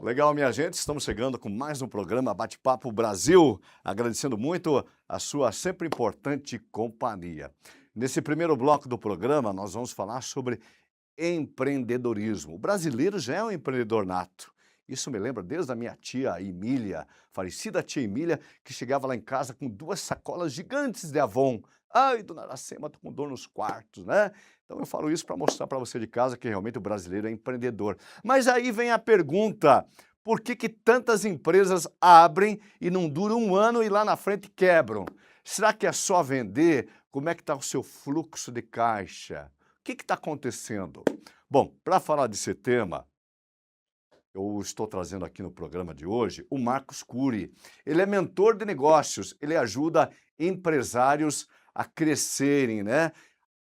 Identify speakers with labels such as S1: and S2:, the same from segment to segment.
S1: Legal, minha gente, estamos chegando com mais um programa Bate-Papo Brasil, agradecendo muito a sua sempre importante companhia. Nesse primeiro bloco do programa, nós vamos falar sobre empreendedorismo. O brasileiro já é um empreendedor nato. Isso me lembra desde a minha tia Emília, falecida tia Emília, que chegava lá em casa com 2 sacolas gigantes de Avon. Ai, dona Aracema, tô com dor nos quartos, né? Então eu falo isso para mostrar para você de casa que realmente o brasileiro é empreendedor. Mas aí vem a pergunta: por que que tantas empresas abrem e não duram um ano e lá na frente quebram? Será que é só vender? Como é que está o seu fluxo de caixa? O que está acontecendo? Bom, para falar desse tema, eu estou trazendo aqui no programa de hoje o Marcos Cury. Ele é mentor de negócios, ele ajuda empresários a crescerem, né?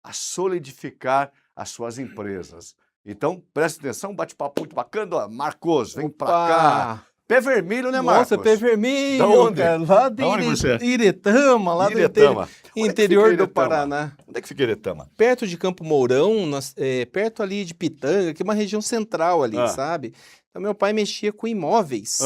S1: A solidificar as suas empresas. Então, preste atenção, bate-papo muito bacana. Marcos, vem pra cá. Pé vermelho, né, Marcos?
S2: Nossa, pé vermelho,
S1: Da onde?
S2: cara, lá de
S1: Da onde você é?
S2: Iretama, lá
S1: Iretama.
S2: do
S1: Onde é que
S2: interior
S1: fica
S2: do
S1: Iretama?
S2: Paraná.
S1: Onde é que fica Iretama?
S2: Perto de Campo Mourão, perto ali de Pitanga, que é uma região central ali,
S1: Ah.
S2: sabe? Então, meu pai mexia com imóveis,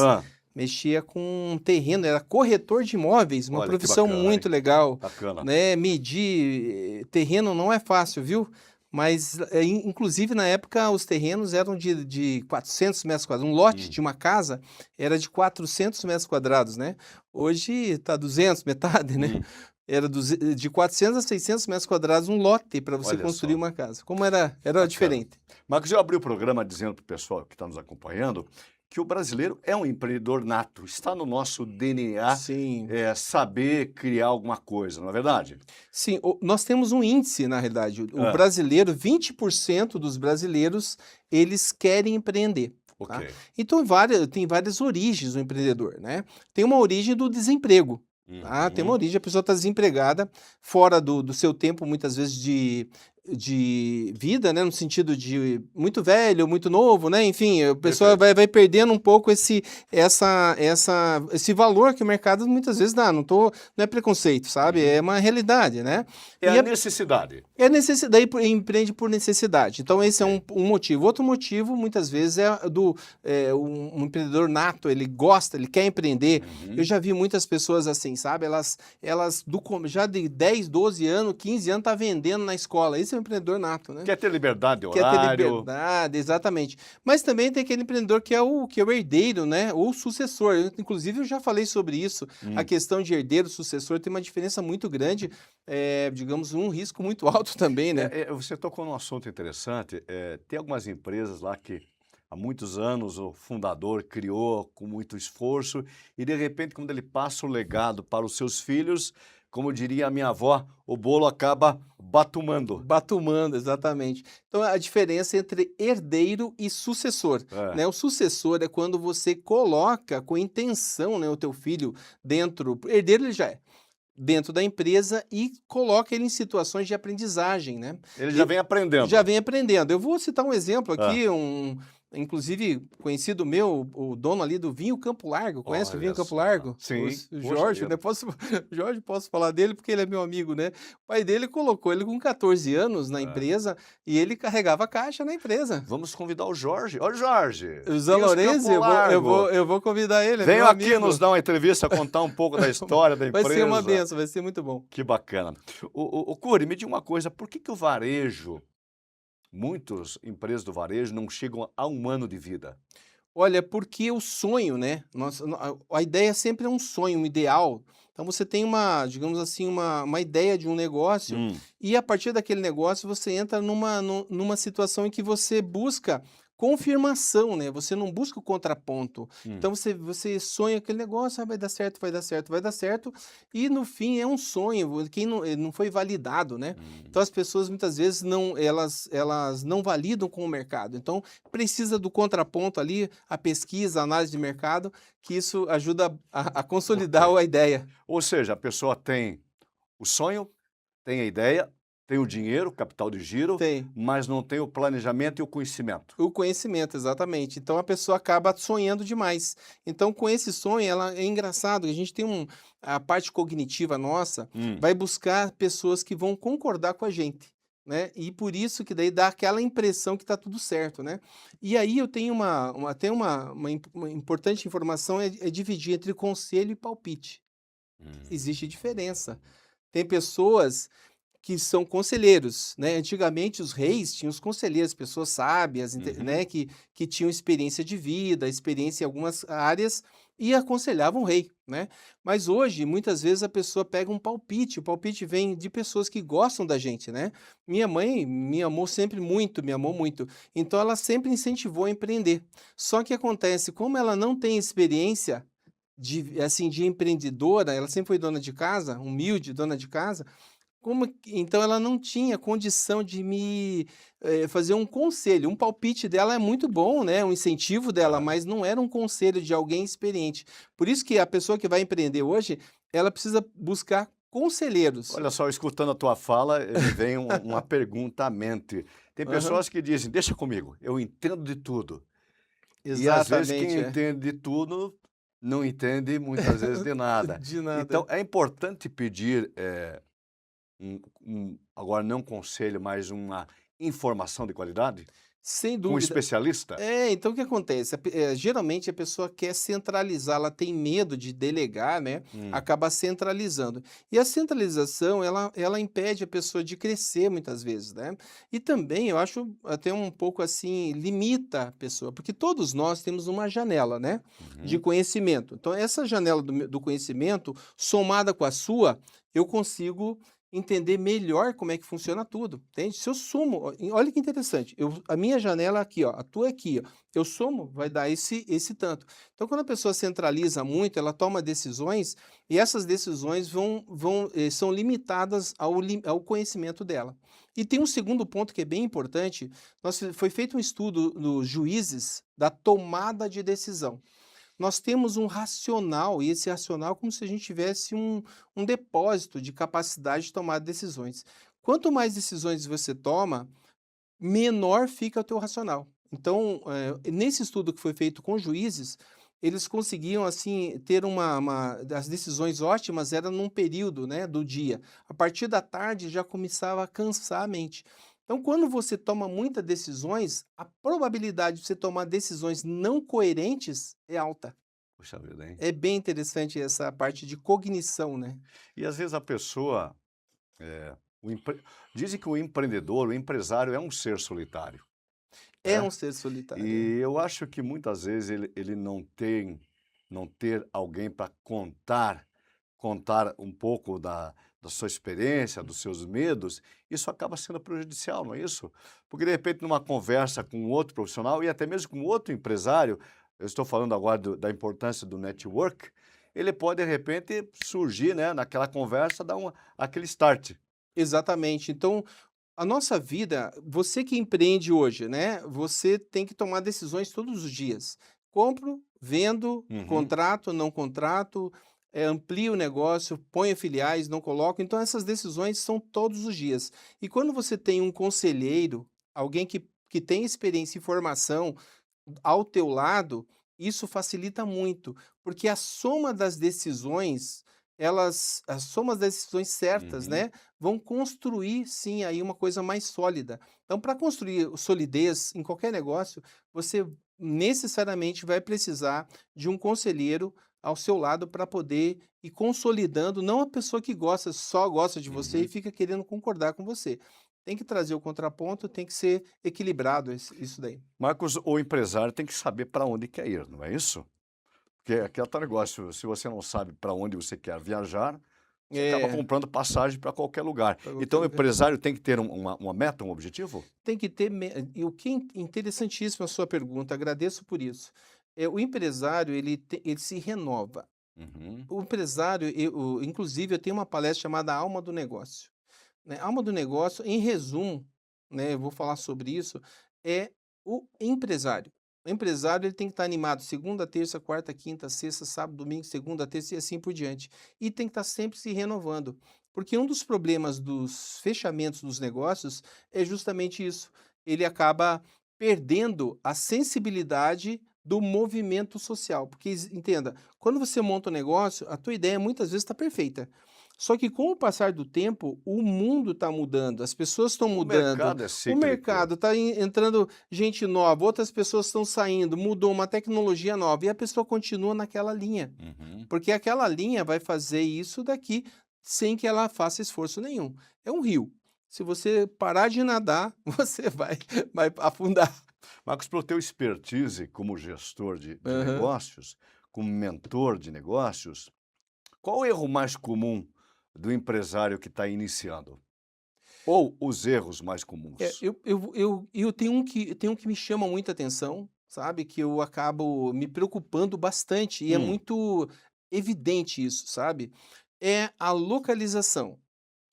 S2: mexia com terreno, era corretor de imóveis, uma
S1: Olha, que
S2: profissão
S1: bacana,
S2: muito
S1: hein?
S2: legal.
S1: Bacana.
S2: Né? Medir terreno não é fácil, viu? Mas, inclusive, na época, os terrenos eram de 400 metros quadrados. Um lote de uma casa era de 400 metros quadrados, né? Hoje está 200, metade, né? Era de 400 a 600 metros quadrados um lote para você
S1: Olha
S2: construir
S1: só.
S2: uma casa. Como era
S1: Bacana.
S2: diferente.
S1: Marcos, eu abri o programa dizendo para o pessoal que está nos acompanhando que o brasileiro é um empreendedor nato. Está no nosso DNA
S2: Sim.
S1: Saber criar alguma coisa, não é verdade?
S2: Sim, nós temos um índice, na realidade. O
S1: Ah.
S2: brasileiro, 20% dos brasileiros, eles querem empreender.
S1: Ok.
S2: Tá? Então, tem várias origens do empreendedor, né? Tem uma origem do desemprego. Tá? Tem uma origem, a pessoa está desempregada, fora do seu tempo, muitas vezes, de vida, né? No sentido de muito velho, muito novo, né? Enfim, a pessoa vai perdendo um pouco esse valor que o mercado muitas vezes dá. Não é preconceito, sabe? É uma realidade, né?
S1: É
S2: E
S1: a necessidade.
S2: é necessidade, empreende por necessidade. Então, esse é um motivo. Outro motivo, muitas vezes, um empreendedor nato, ele gosta, ele quer empreender. Eu já vi muitas pessoas assim, sabe? Elas já de 10, 12 anos, 15 anos, tá vendendo na escola. Esse é um empreendedor nato, né?
S1: Quer ter liberdade de
S2: Quer ter
S1: horário.
S2: liberdade, exatamente. Mas também tem aquele empreendedor que é o herdeiro, né? Ou sucessor. Inclusive, eu já falei sobre isso. A questão de herdeiro, sucessor, tem uma diferença muito grande. Digamos, um risco muito alto também, né?
S1: Você tocou num assunto interessante. Tem algumas empresas lá que há muitos anos o fundador criou com muito esforço e, de repente, quando ele passa o legado para os seus filhos, como diria a minha avó, o bolo acaba batumando.
S2: Batumando, exatamente. Então, a diferença entre herdeiro e sucessor, né? O sucessor é quando você coloca com intenção, né, o teu filho dentro... Herdeiro ele já é. Dentro da empresa e coloca ele em situações de aprendizagem, né?
S1: Ele já vem aprendendo.
S2: Já vem aprendendo. Eu vou citar um exemplo aqui, inclusive conhecido meu, o dono ali do Vinho Campo Largo. Conhece o Vinho Campo Largo?
S1: Sim.
S2: O Jorge, né? Jorge, posso falar dele porque ele é meu amigo, né? O pai dele colocou ele com 14 anos na empresa e ele carregava caixa na empresa.
S1: Vamos convidar o Jorge. Ô, Jorge!
S2: O Zé Lourenço, eu vou convidar ele.
S1: Venha aqui nos dar uma entrevista, contar um pouco da história da empresa.
S2: Vai ser uma benção, vai ser muito bom.
S1: Que bacana. O Cury, me diga uma coisa, por que o varejo, muitas empresas do varejo não chegam a um ano de vida?
S2: Olha, porque o sonho, né? A ideia sempre é um sonho, um ideal. Então você tem digamos assim, uma ideia de um negócio e a partir daquele negócio você entra numa situação em que você busca confirmação, né? Você não busca o contraponto. Então você sonha aquele negócio, vai dar certo, vai dar certo, vai dar certo, e no fim é um sonho, que não foi validado, né? Então as pessoas muitas vezes elas não validam com o mercado. Então precisa do contraponto ali, a pesquisa, a análise de mercado, que isso ajuda a consolidar a ideia.
S1: Ou seja, a pessoa tem o sonho, tem a ideia, tem o dinheiro, capital de giro, mas não tem o planejamento e o conhecimento.
S2: O conhecimento, exatamente. Então a pessoa acaba sonhando demais. Então com esse sonho, é engraçado, a gente tem a parte cognitiva nossa, vai buscar pessoas que vão concordar com a gente. né? E por isso que daí dá aquela impressão que está tudo certo, né? E aí eu tenho uma importante informação é dividir entre conselho e palpite. Existe
S1: Hum.
S2: diferença. Tem pessoas que são conselheiros, né? Antigamente os reis tinham os conselheiros, pessoas sábias,
S1: Uhum.
S2: né? Que tinham experiência de vida, experiência em algumas áreas e aconselhavam o rei, né? Mas hoje, muitas vezes, a pessoa pega um palpite, o palpite vem de pessoas que gostam da gente, né? Minha mãe me amou sempre muito, me amou muito, então ela sempre incentivou a empreender. Só que acontece, como ela não tem experiência de empreendedora, ela sempre foi dona de casa, humilde dona de casa, então ela não tinha condição de fazer um conselho. Um palpite dela é muito bom, né, um incentivo dela,
S1: Aham.
S2: mas não era um conselho de alguém experiente. Por isso que a pessoa que vai empreender hoje, ela precisa buscar conselheiros.
S1: Olha só, escutando a tua fala, me vem uma pergunta à mente. Tem
S2: Aham,
S1: pessoas que dizem: "Deixa comigo, eu entendo de tudo". E às vezes quem
S2: exatamente, é.
S1: entende de tudo, não entende muitas vezes de nada.
S2: De nada.
S1: Então é importante pedir, agora não conselho, mas uma informação de qualidade?
S2: Sem
S1: Com um
S2: dúvida.
S1: especialista?
S2: Então o que acontece? Geralmente a pessoa quer centralizar, ela tem medo de delegar, né?
S1: Hum.
S2: Acaba centralizando. E a centralização, ela impede a pessoa de crescer muitas vezes, né? E também eu acho até um pouco assim, limita a pessoa, porque todos nós temos uma janela, né? De
S1: Uhum.
S2: conhecimento. Então, essa janela do conhecimento, somada com a sua, eu consigo entender melhor como é que funciona tudo, entende? Se eu somo, olha que interessante, a minha janela aqui, ó, a tua aqui, ó, eu somo, vai dar esse tanto. Então, quando a pessoa centraliza muito, ela toma decisões e essas decisões são limitadas ao conhecimento dela. E tem um segundo ponto que é bem importante, foi feito um estudo nos juízes da tomada de decisão. Nós temos um racional, e esse racional é como se a gente tivesse um depósito de capacidade de tomar decisões. Quanto mais decisões você toma, menor fica o teu racional. Então, nesse estudo que foi feito com juízes, eles conseguiam assim ter as decisões ótimas era num período, né, do dia. A partir da tarde já começava a cansar a mente. Então, quando você toma muitas decisões, a probabilidade de você tomar decisões não coerentes é alta.
S1: Puxa vida, hein?
S2: É bem interessante essa parte de cognição, né.
S1: E às vezes a pessoa, o empre dizem que o empreendedor, o empresário é um ser solitário,
S2: É
S1: né?
S2: um ser solitário, é.
S1: E eu acho que muitas vezes ele não ter alguém para contar um pouco da sua experiência, dos seus medos, isso acaba sendo prejudicial, não é isso? Porque de repente numa conversa com outro profissional e até mesmo com outro empresário, eu estou falando agora da importância do network, ele pode de repente surgir, né, naquela conversa, dar aquele start.
S2: Exatamente. Então, a nossa vida, você que empreende hoje, né, você tem que tomar decisões todos os dias. Compro, vendo,
S1: Uhum.
S2: contrato, não contrato, amplio o negócio, ponho filiais, não coloco. Então, essas decisões são todos os dias. E quando você tem um conselheiro, alguém que tem experiência e formação ao teu lado, isso facilita muito, porque a soma das decisões certas,
S1: Uhum.
S2: né, vão construir sim aí uma coisa mais sólida. Então, para construir solidez em qualquer negócio, você necessariamente vai precisar de um conselheiro ao seu lado para poder ir consolidando, não a pessoa que só gosta de você e
S1: Uhum.
S2: fica querendo concordar com você. Tem que trazer o contraponto, tem que ser equilibrado isso daí.
S1: Marcos, o empresário tem que saber para onde quer ir, não é isso? Porque é aquele tal negócio, se você não sabe para onde você quer viajar, você acaba
S2: É,
S1: comprando passagem para qualquer lugar.
S2: para qualquer
S1: Então o
S2: lugar.
S1: empresário tem que ter uma meta, um objetivo?
S2: Tem que ter e o que é interessantíssima a sua pergunta, agradeço por isso. O empresário ele se renova.
S1: Uhum.
S2: O empresário, inclusive eu tenho uma palestra chamada Alma do Negócio, né. Alma do Negócio, em resumo, né, eu vou falar sobre isso, é o empresário. O empresário ele tem que estar animado segunda, terça, quarta, quinta, sexta, sábado, domingo, segunda, terça e assim por diante. E tem que estar sempre se renovando, porque um dos problemas dos fechamentos dos negócios é justamente isso, ele acaba perdendo a sensibilidade do movimento social, porque entenda, quando você monta um negócio, a tua ideia muitas vezes está perfeita. Só que com o passar do tempo, o mundo está mudando, as pessoas estão
S1: O
S2: mudando,
S1: mercado é
S2: o
S1: cíclico.
S2: mercado está entrando gente nova, outras pessoas estão saindo, mudou uma tecnologia nova e a pessoa continua naquela linha,
S1: Uhum.
S2: porque aquela linha vai fazer isso daqui sem que ela faça esforço nenhum. É um rio. Se você parar de nadar, você vai afundar.
S1: Marcos, pelo teu expertise como gestor de
S2: Aham.
S1: negócios, como mentor de negócios, qual o erro mais comum do empresário que está iniciando? Ou os erros mais
S2: É,
S1: comuns?
S2: eu tenho um que me chama muita atenção, sabe, que eu acabo me preocupando bastante e é
S1: Hum,
S2: muito evidente isso, sabe, é a localização,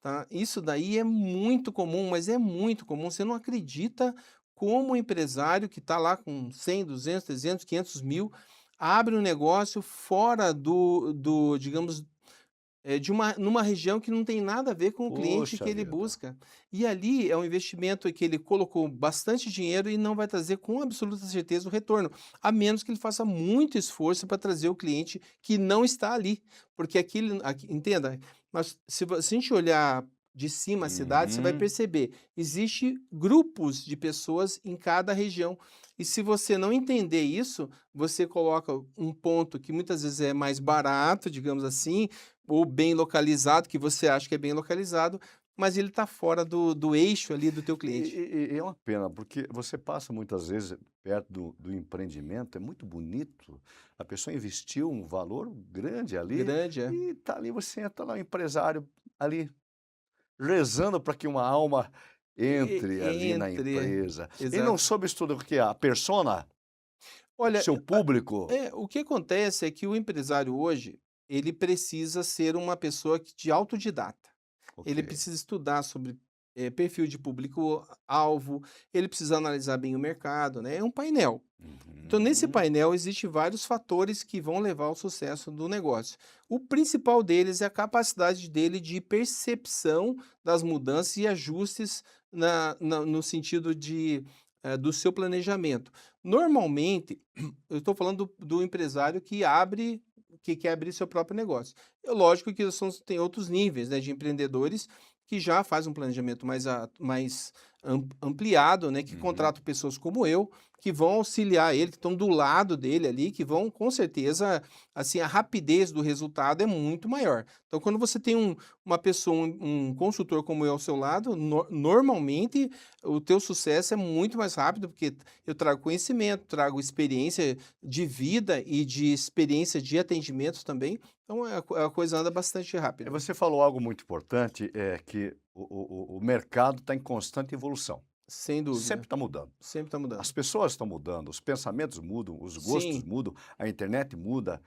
S2: tá. Isso daí é muito comum, mas é muito comum, você não acredita como o empresário que está lá com 100, 200, 300, 500 mil, abre um negócio fora digamos, numa região que não tem nada a ver com o cliente
S1: Poxa
S2: que ele
S1: vida.
S2: busca. E ali é um investimento que ele colocou bastante dinheiro e não vai trazer com absoluta certeza o retorno, a menos que ele faça muito esforço para trazer o cliente que não está ali. Porque entenda, se a gente olhar de cima a cidade, você vai
S1: Uhum.
S2: perceber, existe grupos de pessoas em cada região. E se você não entender isso, você coloca um ponto que muitas vezes é mais barato, digamos assim, ou bem localizado, que você acha que é bem localizado, mas ele está fora do eixo ali do teu
S1: E,
S2: cliente.
S1: é uma pena, porque você passa muitas vezes perto do empreendimento, é muito bonito, a pessoa investiu um valor grande ali
S2: Grande, é.
S1: e tá ali, você entra lá, o empresário ali rezando para que uma alma entre ali na
S2: Entre,
S1: empresa. Ele não
S2: exato.
S1: soube estudar o que é a persona, o
S2: Olha,
S1: seu público.
S2: o que acontece é que o empresário hoje, ele precisa ser uma pessoa de autodidata.
S1: Ok.
S2: Ele precisa estudar sobre, perfil de público-alvo, ele precisa analisar bem o mercado, né, é um painel. Então, nesse
S1: Uhum.
S2: painel, existem vários fatores que vão levar ao sucesso do negócio. O principal deles é a capacidade dele de percepção das mudanças e ajustes no sentido do seu planejamento. Normalmente, eu estou falando do empresário que quer abrir seu próprio negócio. É lógico que tem outros níveis, né, de empreendedores que já fazem um planejamento mais ampliado, né, que
S1: Uhum.
S2: contratam pessoas como eu, que vão auxiliar ele, que estão do lado dele ali, que vão com certeza, assim, a rapidez do resultado é muito maior. Então, quando você tem uma pessoa, um consultor como eu ao seu lado, normalmente o teu sucesso é muito mais rápido, porque eu trago conhecimento, trago experiência de vida e de experiência de atendimento também, então a coisa anda bastante rápido.
S1: Você falou algo muito importante, é que o mercado está em constante evolução.
S2: Sem
S1: Sempre
S2: dúvida,
S1: está mudando.
S2: sempre está
S1: As
S2: mudando.
S1: pessoas estão mudando, os pensamentos mudam, os gostos
S2: Sim,
S1: mudam, a internet muda.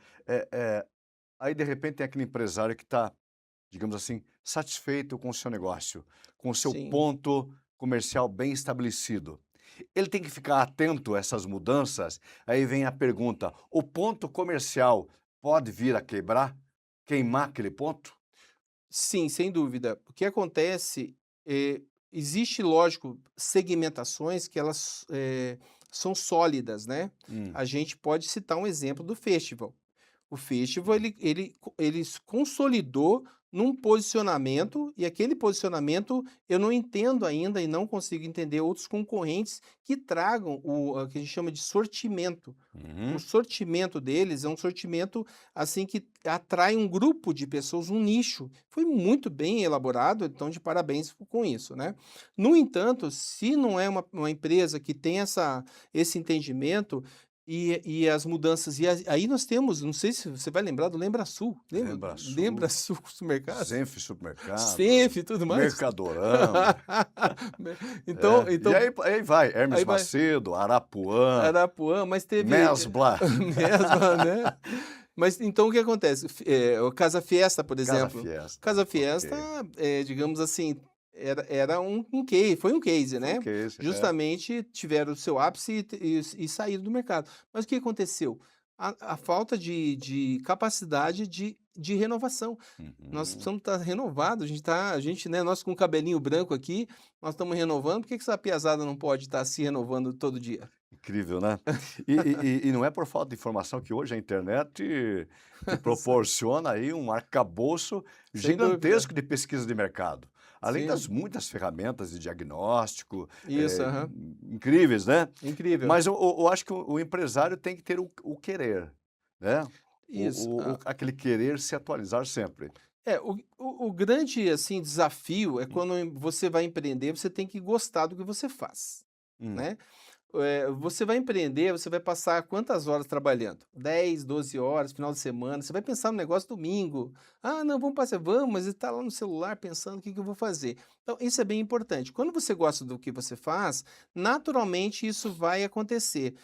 S1: Aí, de repente, tem aquele empresário que está, digamos assim, satisfeito com o seu negócio, com o seu
S2: sim.
S1: ponto comercial bem estabelecido. Ele tem que ficar atento a essas mudanças. Aí vem a pergunta: o ponto comercial pode vir a quebrar, queimar aquele ponto?
S2: Sim, sem dúvida. O que acontece, existe, lógico, segmentações que elas, são sólidas, né.
S1: Hum,
S2: A gente pode citar um exemplo do festival. O festival ele se consolidou num posicionamento, e aquele posicionamento eu não entendo ainda e não consigo entender outros concorrentes que tragam o que a gente chama de sortimento. O
S1: uhum.
S2: sortimento deles é um sortimento, assim, que atrai um grupo de pessoas, um nicho. Foi muito bem elaborado, então de parabéns com isso, né. No entanto, se não é uma empresa que tem esse entendimento, e as mudanças aí nós temos, não sei se você vai lembrar do Lembrasul, lembra
S1: Lembrasul,
S2: Lembrasul Supermercados?
S1: Zenf Supermercados,
S2: Senf e tudo mais.
S1: Mercadorama,
S2: Então
S1: e
S2: então
S1: aí vai, Hermes
S2: aí vai
S1: Macedo, Arapuã,
S2: Arapuã, mas teve
S1: Mesbla,
S2: mesma, né. Mas então o que acontece? O Casa Fiesta, por
S1: Casa
S2: exemplo.
S1: Fiesta,
S2: Casa
S1: ok.
S2: Fiesta, digamos assim, era um case, foi um case,
S1: Foi um
S2: né.
S1: case,
S2: Justamente tiveram o seu ápice e saíram do mercado. Mas o que aconteceu? A falta de capacidade de renovação. Nós
S1: Uhum.
S2: precisamos estar renovados, a gente, né, nós com o cabelinho branco aqui, nós estamos renovando, por que que essa piazada não pode estar se renovando todo dia?
S1: Incrível, né? E não é por falta de informação que hoje a internet te proporciona aí um arcabouço
S2: Sem dúvida.
S1: gigantesco de pesquisa de mercado. Além das
S2: Sim,
S1: muitas ferramentas de diagnóstico,
S2: isso, aham.
S1: incríveis, né?
S2: Incrível.
S1: Mas eu acho que o empresário tem que ter o querer, né?
S2: Isso.
S1: Aquele querer se atualizar sempre.
S2: O grande, assim, desafio é quando você vai empreender, você tem que gostar do que você faz,
S1: Hum,
S2: né. Você vai empreender, você vai passar quantas horas trabalhando? 10, 12 horas, final de semana, você vai pensar no negócio domingo. "Ah, não, vamos passear", "Vamos", mas está lá no celular pensando: "O que que eu vou fazer?". Então isso é bem importante. Quando você gosta do que você faz, naturalmente isso vai acontecer.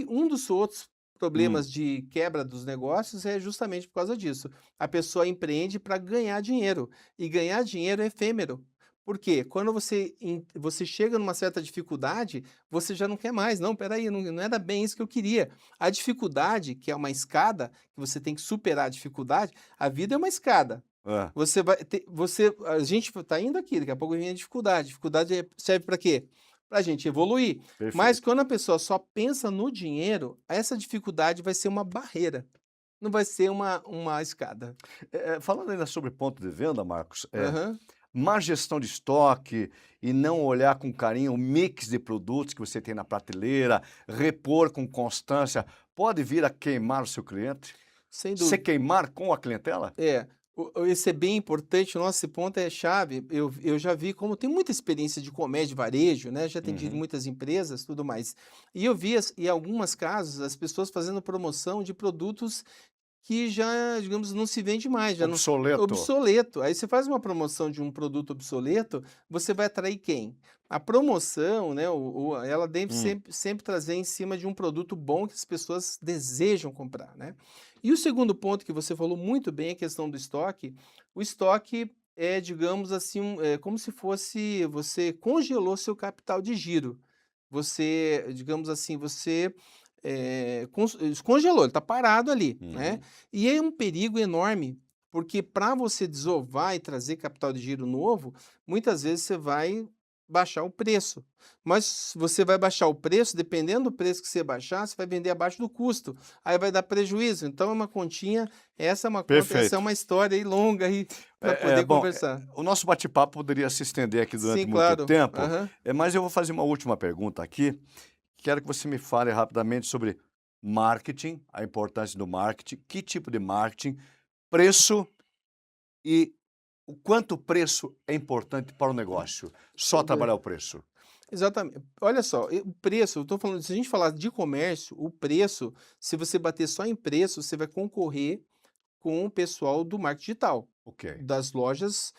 S2: Um dos outros
S1: hum,
S2: problemas de quebra dos negócios é justamente por causa disso. A pessoa empreende para ganhar dinheiro, e ganhar dinheiro é efêmero. Por quê? Quando você chega numa certa dificuldade, você já não quer mais. "Não, espera aí, não era bem isso que eu queria". A dificuldade, que é uma escada, que você tem que superar a dificuldade, a vida é uma escada.
S1: é,
S2: A gente está indo aqui, daqui a pouco vem a dificuldade. Dificuldade serve para quê? Para a gente evoluir. Mas
S1: perfeito.
S2: quando a pessoa só pensa no dinheiro, essa dificuldade vai ser uma barreira, não vai ser uma escada.
S1: Falando ainda sobre ponto de venda, Marcos,
S2: Aham.
S1: má gestão de estoque e não olhar com carinho o mix de produtos que você tem na prateleira, repor com constância, pode vir a queimar o seu cliente?
S2: Sem
S1: Se
S2: dúvida.
S1: queimar com a clientela?
S2: É, esse é bem importante, nossa, esse ponto é chave. Eu já vi como tem muita experiência de comércio de varejo, né, já atendi
S1: Uhum.
S2: muitas empresas, tudo mais. E eu vi em algumas casos, as pessoas fazendo promoção de produtos que já, digamos, não se vende mais, já não
S1: Obsoleto.
S2: obsoleto. Aí você faz uma promoção de um produto obsoleto, você vai atrair quem? A promoção, né, ela deve
S1: Hum,
S2: sempre trazer em cima de um produto bom que as pessoas desejam comprar, né. E o segundo ponto que você falou muito bem, a questão do estoque. O estoque é, digamos assim, é como se fosse você congelou seu capital de giro. Você, digamos assim, você congelou, ele está parado ali, né.
S1: uhum.
S2: E é um perigo enorme, porque para você desovar e trazer capital de giro novo, muitas vezes você vai baixar o preço. Mas você vai baixar o preço, dependendo do preço que você baixar, você vai vender abaixo do custo, aí vai dar prejuízo. Então é uma continha, essa é uma conta, essa é
S1: Perfeito.
S2: uma história aí longa aí para poder
S1: Bom,
S2: conversar.
S1: o nosso bate-papo poderia se estender aqui durante
S2: Sim,
S1: muito
S2: claro.
S1: tempo,
S2: Aham.
S1: mas eu vou fazer uma última pergunta aqui. Quero que você me fale rapidamente sobre marketing, a importância do marketing, que tipo de marketing, preço e o quanto o preço é importante para o negócio. Só
S2: Sem
S1: trabalhar
S2: dúvida.
S1: o preço.
S2: Exatamente. Olha só, o preço, eu estou falando, se a gente falar de comércio, o preço, se você bater só em preço, você vai concorrer com o pessoal do marketing digital,
S1: Ok.
S2: das lojas,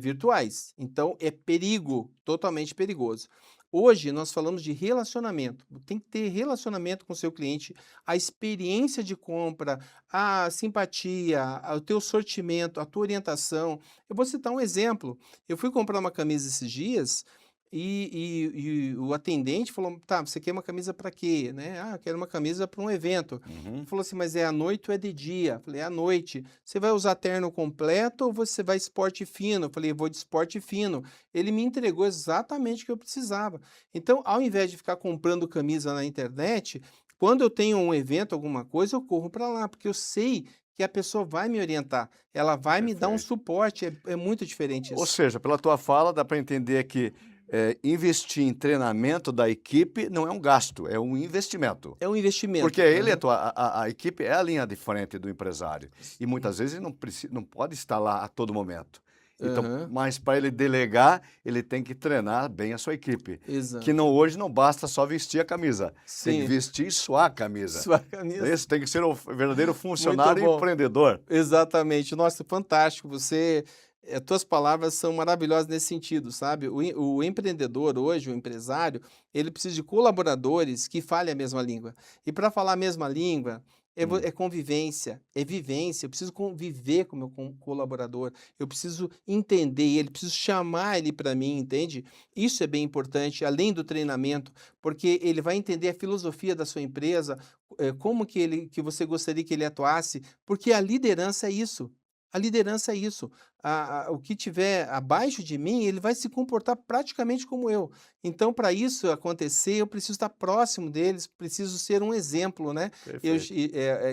S2: virtuais. Então é perigo, totalmente perigoso. Hoje nós falamos de relacionamento, tem que ter relacionamento com o seu cliente, a experiência de compra, a simpatia, o teu sortimento, a tua orientação. Eu vou citar um exemplo, eu fui comprar uma camisa esses dias, e o atendente falou: "Tá, você quer uma camisa para quê?", né, "Ah, quero uma camisa para um evento".
S1: Uhum.
S2: Falou assim: "Mas é à noite ou é de dia?". Falei: "É à noite". "Você vai usar terno completo ou você vai esporte fino?". Falei: "Vou de esporte fino". Ele me entregou exatamente o que eu precisava. Então, ao invés de ficar comprando camisa na internet, quando eu tenho um evento, alguma coisa, eu corro para lá, porque eu sei que a pessoa vai me orientar, ela vai me dar um
S1: Perfeito.
S2: suporte, é muito diferente
S1: Ou
S2: isso.
S1: seja, pela tua fala, dá para entender que investir em treinamento da equipe não é um gasto, é um investimento.
S2: É um
S1: Porque
S2: investimento.
S1: ele,
S2: Aham.
S1: a equipe é a linha de frente do empresário. E muitas vezes ele não pode estar lá a todo momento. Então,
S2: Aham.
S1: mas para ele delegar, ele tem que treinar bem a sua equipe. Que
S2: Exato.
S1: não, hoje não basta só vestir a camisa, tem que
S2: Sim,
S1: vestir e suar a camisa.
S2: sua
S1: Não é
S2: camisa.
S1: isso? Tem que ser o verdadeiro
S2: Muito
S1: funcionário
S2: bom.
S1: empreendedor.
S2: Exatamente. Nossa, fantástico. Tuas palavras são maravilhosas nesse sentido, sabe? O empreendedor hoje, o empresário, ele precisa de colaboradores que falem a mesma língua. E para falar a mesma língua,
S1: Hum,
S2: é convivência, é vivência. Eu preciso conviver com o meu colaborador, eu preciso entender ele, preciso chamar ele para mim, entende? Isso é bem importante, além do treinamento, porque ele vai entender a filosofia da sua empresa, como que você gostaria que ele atuasse, porque a liderança é isso. A liderança é isso. O que tiver abaixo de mim, ele vai se comportar praticamente como eu. Então, para isso acontecer, eu preciso estar próximo deles, preciso ser um exemplo, né?
S1: Perfeito.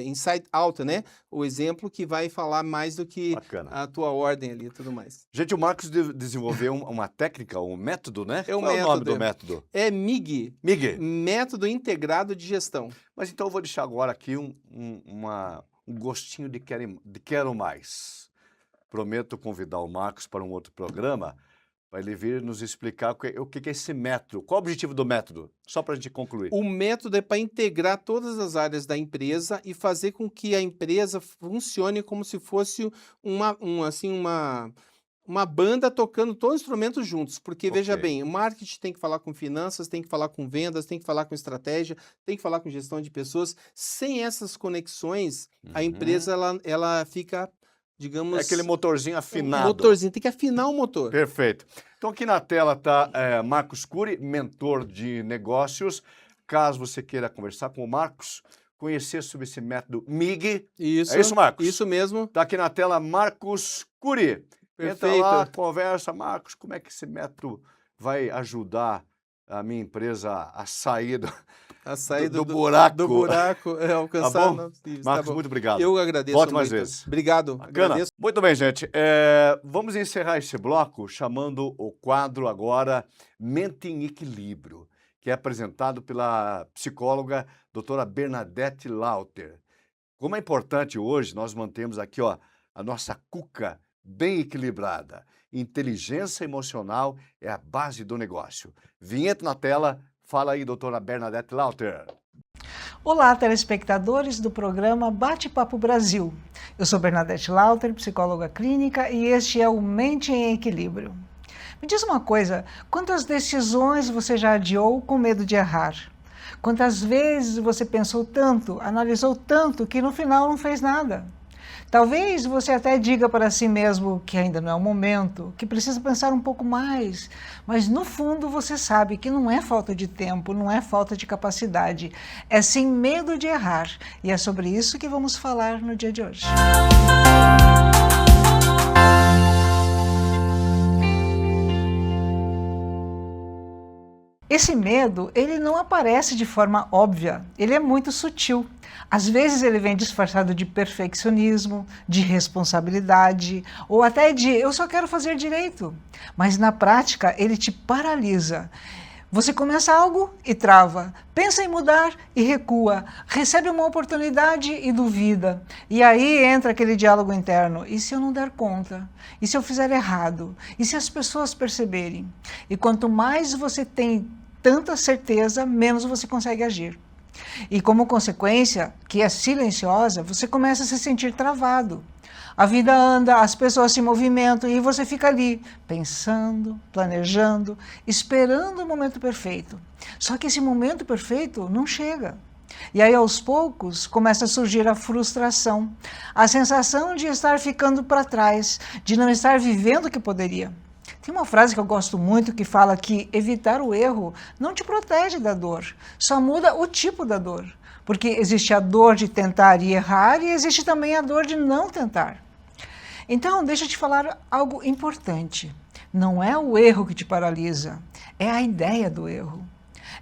S2: Inside out, né? O exemplo que vai falar mais do que
S1: Bacana.
S2: a tua ordem ali e tudo mais.
S1: Gente, o Marcos desenvolveu uma técnica, um método, né?
S2: É o
S1: Qual é o nome do
S2: método.
S1: método?
S2: É MIG,
S1: Mig.
S2: Método Integrado de Gestão.
S1: Mas então eu vou deixar agora aqui um gostinho de quero mais. Prometo convidar o Marcos para um outro programa, para ele vir nos explicar o que é esse método. Qual o objetivo do método? Só para a gente concluir.
S2: O método é para integrar todas as áreas da empresa e fazer com que a empresa funcione como se fosse uma banda tocando todos os instrumentos juntos. Porque, veja
S1: Ok.
S2: bem, o marketing tem que falar com finanças, tem que falar com vendas, tem que falar com estratégia, tem que falar com gestão de pessoas. Sem essas conexões, a empresa ela fica, digamos...
S1: É aquele motorzinho afinado.
S2: Motorzinho, tem que afinar o motor.
S1: Perfeito. Então aqui na tela está Marcos Cury, mentor de negócios. Caso você queira conversar com o Marcos, conhecer sobre esse método MIG.
S2: Isso,
S1: É isso, Marcos?
S2: Isso mesmo.
S1: Está aqui na tela Marcos Cury. Entra
S2: Perfeito.
S1: lá, conversa, Marcos, como é que esse método vai ajudar a minha empresa a sair
S2: A saída
S1: do buraco.
S2: Do buraco, alcançar
S1: Tá bom?
S2: novos níveis.
S1: Marcos,
S2: Tá bom.
S1: muito obrigado.
S2: Eu agradeço
S1: Volte mais
S2: muito.
S1: vezes.
S2: Obrigado.
S1: Bacana.
S2: Agradeço.
S1: Muito bem, gente. Vamos encerrar esse bloco chamando o quadro agora Mente em Equilíbrio, que é apresentado pela psicóloga doutora Bernadette Lauter. Como é importante hoje, nós mantemos aqui a nossa cuca bem equilibrada. Inteligência emocional é a base do negócio. Vinheta na tela. Fala aí, doutora Bernadette Lauter.
S3: Olá, telespectadores do programa Bate-Papo Brasil. Eu sou Bernadette Lauter, psicóloga clínica, e este é o Mente em Equilíbrio. Me diz uma coisa, quantas decisões você já adiou com medo de errar? Quantas vezes você pensou tanto, analisou tanto, que no final não fez nada? Talvez você até diga para si mesmo que ainda não é o momento, que precisa pensar um pouco mais, mas no fundo você sabe que não é falta de tempo, não é falta de capacidade, é sim medo de errar. E é sobre isso que vamos falar no dia de hoje. Esse medo, ele não aparece de forma óbvia, ele é muito sutil. Às vezes ele vem disfarçado de perfeccionismo, de responsabilidade, ou até de eu só quero fazer direito. Mas na prática ele te paralisa. Você começa algo e trava, pensa em mudar e recua, recebe uma oportunidade e duvida. E aí entra aquele diálogo interno, e se eu não der conta? E se eu fizer errado? E se as pessoas perceberem? E quanto mais você tem tanta certeza, menos você consegue agir. E como consequência, que é silenciosa, você começa a se sentir travado. A vida anda, as pessoas se movimentam e você fica ali, pensando, planejando, esperando o momento perfeito. Só que esse momento perfeito não chega. E aí, aos poucos, começa a surgir a frustração, a sensação de estar ficando para trás, de não estar vivendo o que poderia. Tem uma frase que eu gosto muito que fala que evitar o erro não te protege da dor, só muda o tipo da dor. Porque existe a dor de tentar e errar e existe também a dor de não tentar. Então, deixa eu te falar algo importante. Não é o erro que te paralisa, é a ideia do erro.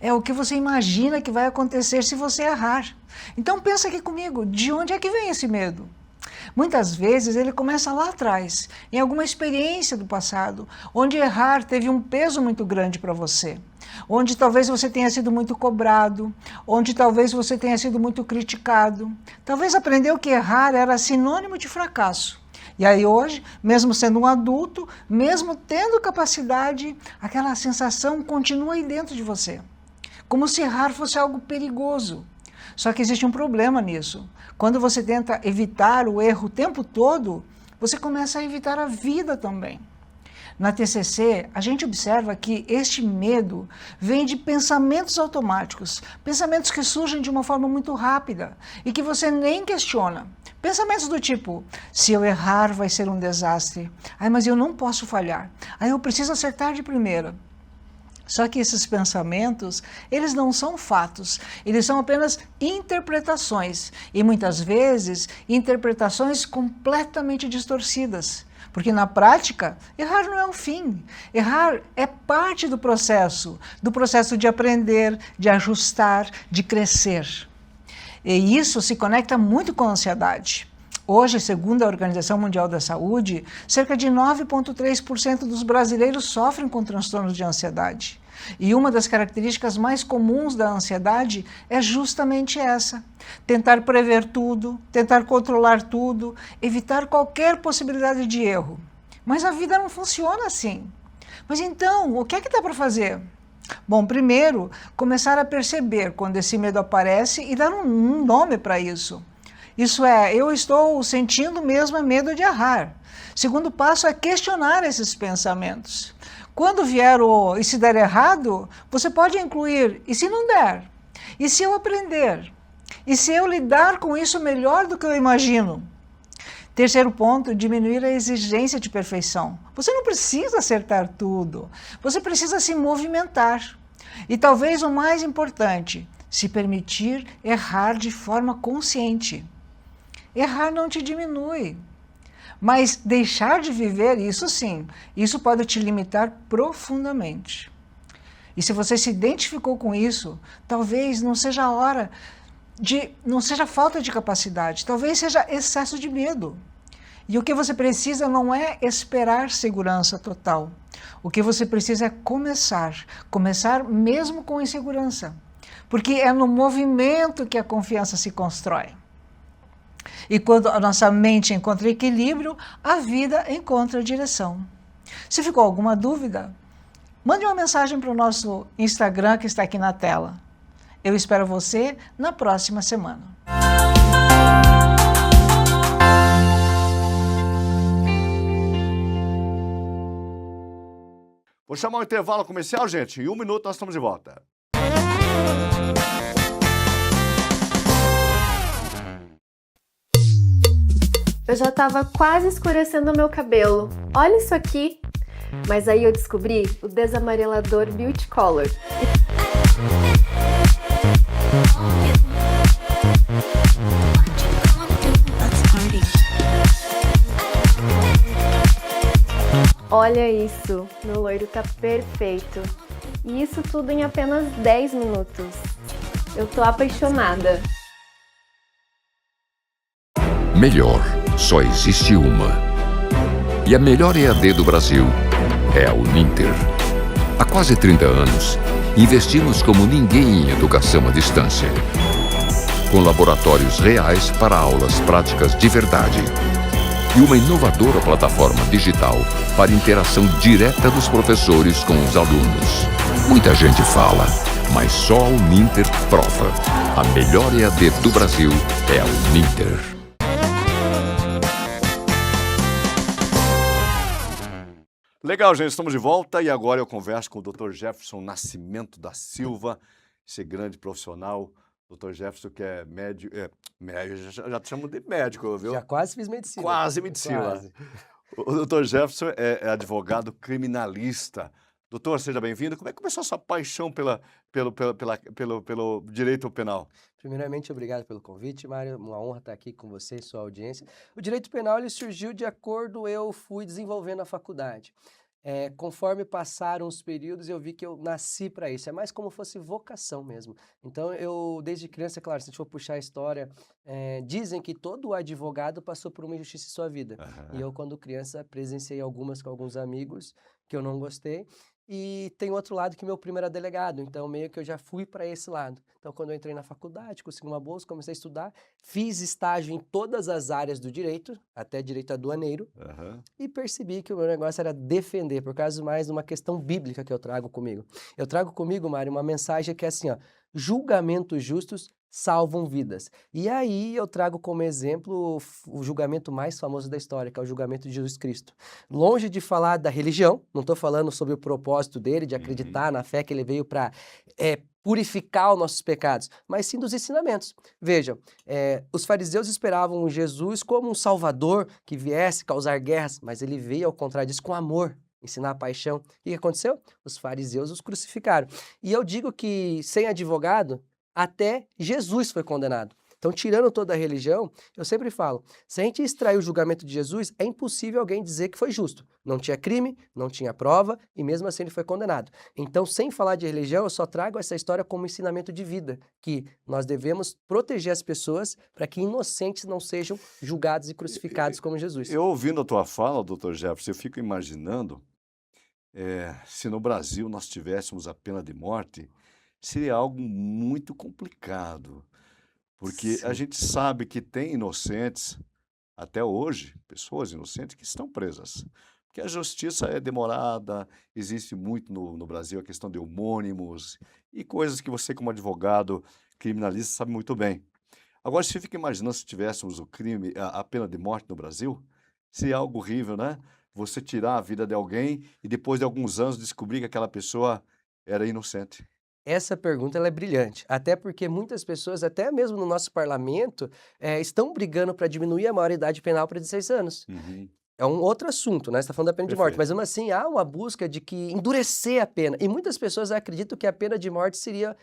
S3: É o que você imagina que vai acontecer se você errar. Então, pensa aqui comigo, de onde é que vem esse medo? Muitas vezes ele começa lá atrás, em alguma experiência do passado, onde errar teve um peso muito grande para você, onde talvez você tenha sido muito cobrado, onde talvez você tenha sido muito criticado, talvez aprendeu que errar era sinônimo de fracasso. E aí hoje, mesmo sendo um adulto, mesmo tendo capacidade, aquela sensação continua aí dentro de você, como se errar fosse algo perigoso. Só que existe um problema nisso. Quando você tenta evitar o erro o tempo todo, você começa a evitar a vida também. Na TCC, a gente observa que este medo vem de pensamentos automáticos, pensamentos que surgem de uma forma muito rápida e que você nem questiona. Pensamentos do tipo, se eu errar vai ser um desastre, mas eu não posso falhar, eu preciso acertar de primeira. Só que esses pensamentos, eles não são fatos, eles são apenas interpretações, e muitas vezes interpretações completamente distorcidas. Porque na prática, errar não é o fim. Errar é parte do processo de aprender, de ajustar, de crescer. E isso se conecta muito com a ansiedade. Hoje, segundo a Organização Mundial da Saúde, cerca de 9,3% dos brasileiros sofrem com transtornos de ansiedade. E uma das características mais comuns da ansiedade é justamente essa: tentar prever tudo, tentar controlar tudo, evitar qualquer possibilidade de erro. Mas a vida não funciona assim. Mas então, o que é que dá para fazer? Bom, primeiro, começar a perceber quando esse medo aparece e dar um nome para isso. Isso é, eu estou sentindo mesmo medo de errar. Segundo passo é questionar esses pensamentos. Quando vier e se der errado, você pode incluir, e se não der? E se eu aprender? E se eu lidar com isso melhor do que eu imagino? Terceiro ponto, diminuir a exigência de perfeição. Você não precisa acertar tudo, você precisa se movimentar. E talvez o mais importante, se permitir errar de forma consciente. Errar não te diminui, mas deixar de viver, isso sim, isso pode te limitar profundamente. E se você se identificou com isso, talvez não seja a hora não seja falta de capacidade, talvez seja excesso de medo. E o que você precisa não é esperar segurança total. O que você precisa é começar mesmo com insegurança, porque é no movimento que a confiança se constrói. E quando a nossa mente encontra equilíbrio, a vida encontra direção. Se ficou alguma dúvida, mande uma mensagem para o nosso Instagram que está aqui na tela. Eu espero você na próxima semana.
S1: Vou chamar o intervalo comercial, gente. Em 1 minuto nós estamos de volta.
S4: Eu já estava quase escurecendo o meu cabelo. Olha isso aqui! Mas aí eu descobri o desamarelador Beauty Color. Olha isso! Meu loiro tá perfeito. E isso tudo em apenas 10 minutos. Eu tô apaixonada.
S5: Melhor, só existe uma. E a melhor EAD do Brasil é a Uninter. Há quase 30 anos, investimos como ninguém em educação à distância. Com laboratórios reais para aulas práticas de verdade. E uma inovadora plataforma digital para interação direta dos professores com os alunos. Muita gente fala, mas só a Uninter prova. A melhor EAD do Brasil é a Uninter.
S1: Legal, gente, estamos de volta e agora eu converso com o Dr. Jefferson Nascimento da Silva, esse grande profissional. Dr. Jefferson, que é médico, já te chamo de médico, viu?
S6: Já quase fiz medicina.
S1: Quase medicina.
S6: Quase.
S1: O Dr. Jefferson é advogado criminalista. Doutor, seja bem-vindo. Como é que começou a sua paixão pelo direito penal?
S6: Primeiramente, obrigado pelo convite, Mário. Uma honra estar aqui com você e sua audiência. O direito penal ele surgiu de acordo eu fui desenvolvendo a faculdade. Conforme passaram os períodos, eu vi que eu nasci para isso. É mais como fosse vocação mesmo. Então, eu, desde criança, claro, se a gente for puxar a história, dizem que todo advogado passou por uma injustiça em sua vida. Uhum. E eu, quando criança, presenciei algumas com alguns amigos que eu não gostei. E tem outro lado que meu primo era delegado, então meio que eu já fui para esse lado. Então, quando eu entrei na faculdade, consegui uma bolsa, comecei a estudar, fiz estágio em todas as áreas do direito, até direito aduaneiro, e percebi que o meu negócio era defender, por causa mais de uma questão bíblica que eu trago comigo. Eu trago comigo, Mário, uma mensagem que é assim, ó, julgamentos justos salvam vidas. E aí eu trago como exemplo o julgamento mais famoso da história, que é o julgamento de Jesus Cristo. Longe de falar da religião, não estou falando sobre o propósito dele, de acreditar na fé que ele veio para purificar os nossos pecados, mas sim dos ensinamentos. Vejam, os fariseus esperavam Jesus como um salvador que viesse causar guerras, mas ele veio ao contrário disso com amor. ensinar paixão. O que aconteceu? Os fariseus os crucificaram. E eu digo que sem advogado, até Jesus foi condenado. Então, tirando toda a religião, eu sempre falo, se a gente extrair o julgamento de Jesus, é impossível alguém dizer que foi justo. Não tinha crime, não tinha prova, e mesmo assim ele foi condenado. Então, sem falar de religião, eu só trago essa história como ensinamento de vida, que nós devemos proteger as pessoas para que inocentes não sejam julgados e crucificados como Jesus.
S1: Eu ouvindo a tua fala, doutor Jefferson, eu fico imaginando se no Brasil nós tivéssemos a pena de morte, seria algo muito complicado. Porque a
S6: Sim.
S1: gente sabe que tem inocentes, até hoje, pessoas inocentes que estão presas. Porque a justiça é demorada, existe muito no Brasil a questão de homônimos e coisas que você, como advogado criminalista, sabe muito bem. Agora, você fica imaginando se tivéssemos o crime, a pena de morte no Brasil, seria algo horrível, né? Você tirar a vida de alguém e depois de alguns anos descobrir que aquela pessoa era inocente.
S6: Essa pergunta ela é brilhante, até porque muitas pessoas, até mesmo no nosso parlamento, estão brigando para diminuir a maioridade penal para 16 anos.
S1: Uhum.
S6: É um outro assunto, né? Você está falando da pena de morte,
S1: Perfeito.
S6: mas mesmo assim há uma busca de que endurecer a pena. E muitas pessoas acreditam que a pena de morte seria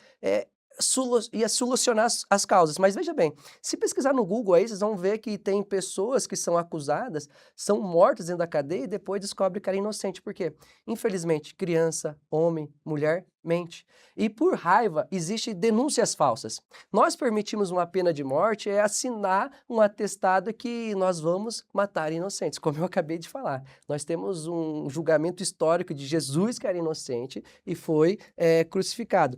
S6: ia solucionar as causas. Mas veja bem, se pesquisar no Google aí, vocês vão ver que tem pessoas que são acusadas, são mortas dentro da cadeia e depois descobre que era inocente. Por quê? Infelizmente, criança, homem, mulher, mente. E por raiva, existem denúncias falsas. Nós permitimos uma pena de morte é assinar um atestado que nós vamos matar inocentes, como eu acabei de falar. Nós temos um julgamento histórico de Jesus que era inocente e foi crucificado.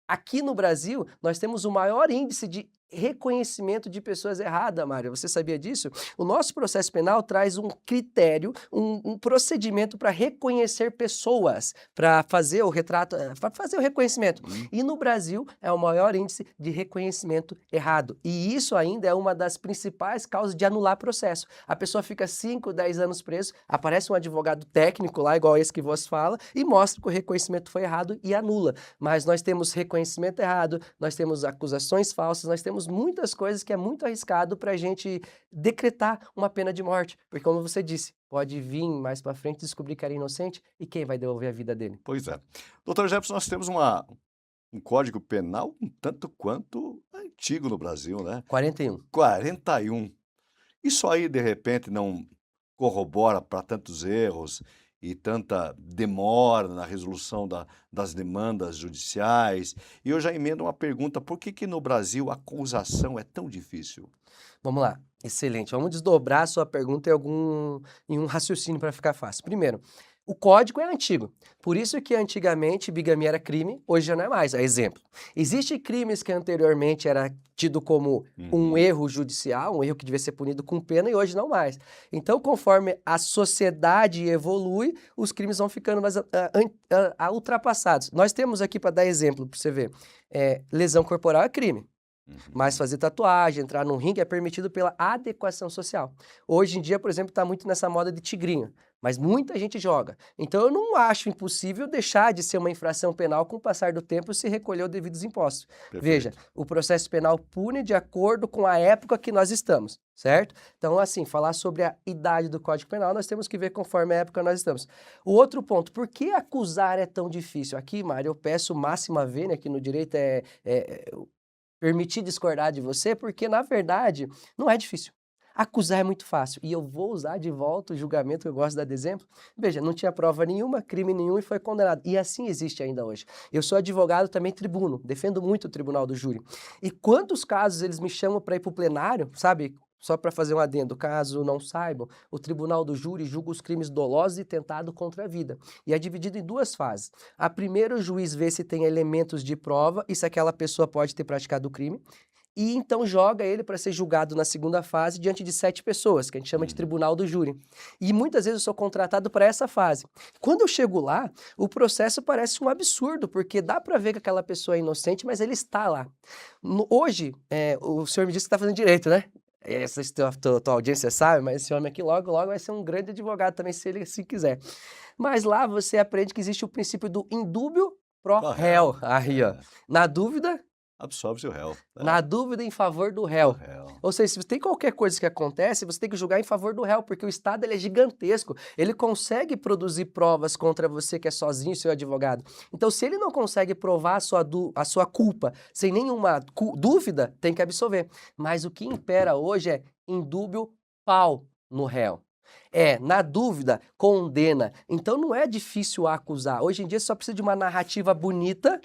S6: Aqui no Brasil, nós temos o maior índice de reconhecimento de pessoas erradas, Mário. Você sabia disso? O nosso processo penal traz um critério, um procedimento para reconhecer pessoas, para fazer o retrato, para fazer o reconhecimento. E no Brasil é o maior índice de reconhecimento errado. E isso ainda é uma das principais causas de anular processo. A pessoa fica 5, 10 anos preso, aparece um advogado técnico lá, igual esse que você fala, e mostra que o reconhecimento foi errado e anula. Mas nós temos reconhecimento errado, nós temos acusações falsas, nós temos muitas coisas que é muito arriscado para a gente decretar uma pena de morte. Porque, como você disse, pode vir mais para frente descobrir que era inocente e quem vai devolver a vida dele?
S1: Pois é. Doutor Jefferson, nós temos um código penal um tanto quanto antigo no Brasil, né?
S6: 41.
S1: 41. Isso aí, de repente, não corrobora para tantos erros e tanta demora na resolução das demandas judiciais. E eu já emendo uma pergunta, por que no Brasil a acusação é tão difícil?
S6: Vamos lá, excelente. Vamos desdobrar a sua pergunta em um raciocínio para ficar fácil. Primeiro, o código é antigo, por isso que antigamente bigamia era crime, hoje já não é mais. Exemplo, existem crimes que anteriormente era tido como um erro judicial, um erro que devia ser punido com pena e hoje não mais. Então, conforme a sociedade evolui, os crimes vão ficando mais ultrapassados. Nós temos aqui, para dar exemplo, para você ver, lesão corporal é crime. Mas fazer tatuagem, entrar num ringue é permitido pela adequação social. Hoje em dia, por exemplo, está muito nessa moda de tigrinho, mas muita gente joga. Então eu não acho impossível deixar de ser uma infração penal com o passar do tempo se recolher os devidos impostos.
S1: Perfeito.
S6: Veja, o processo penal pune de acordo com a época que nós estamos, certo? Então, assim, falar sobre a idade do Código Penal, nós temos que ver conforme a época nós estamos. O outro ponto, por que acusar é tão difícil? Aqui, Mário, eu peço máxima vênia, que no direito permitir discordar de você, porque, na verdade, não é difícil. Acusar é muito fácil. E eu vou usar de volta o julgamento, eu gosto de dar de exemplo. Veja, não tinha prova nenhuma, crime nenhum e foi condenado. E assim existe ainda hoje. Eu sou advogado, também tribuno, defendo muito o tribunal do júri. E quantos casos eles me chamam para ir para o plenário, sabe? Só para fazer um adendo, caso não saibam, o Tribunal do Júri julga os crimes dolosos e tentado contra a vida. E é dividido em duas fases. A primeira, o juiz vê se tem elementos de prova e se aquela pessoa pode ter praticado o crime. E então joga ele para ser julgado na segunda fase diante de 7 pessoas, que a gente chama de Tribunal do Júri. E muitas vezes eu sou contratado para essa fase. Quando eu chego lá, o processo parece um absurdo, porque dá para ver que aquela pessoa é inocente, mas ele está lá. Hoje, o senhor me disse que está fazendo direito, né? Essa tua audiência sabe, mas esse homem aqui logo vai ser um grande advogado também, se ele assim quiser. Mas lá você aprende que existe o princípio do indúbio pro réu. Aí, ó. Na dúvida,
S1: absolve-se o réu.
S6: Na dúvida, em favor do réu.
S1: Réu.
S6: Ou seja, se tem qualquer coisa que acontece, você tem que julgar em favor do réu, porque o Estado ele é gigantesco. Ele consegue produzir provas contra você que é sozinho, seu advogado. Então, se ele não consegue provar a sua culpa sem nenhuma dúvida, tem que absolver. Mas o que impera hoje é indúbio pau no réu. Na dúvida, condena. Então não é difícil acusar. Hoje em dia você só precisa de uma narrativa bonita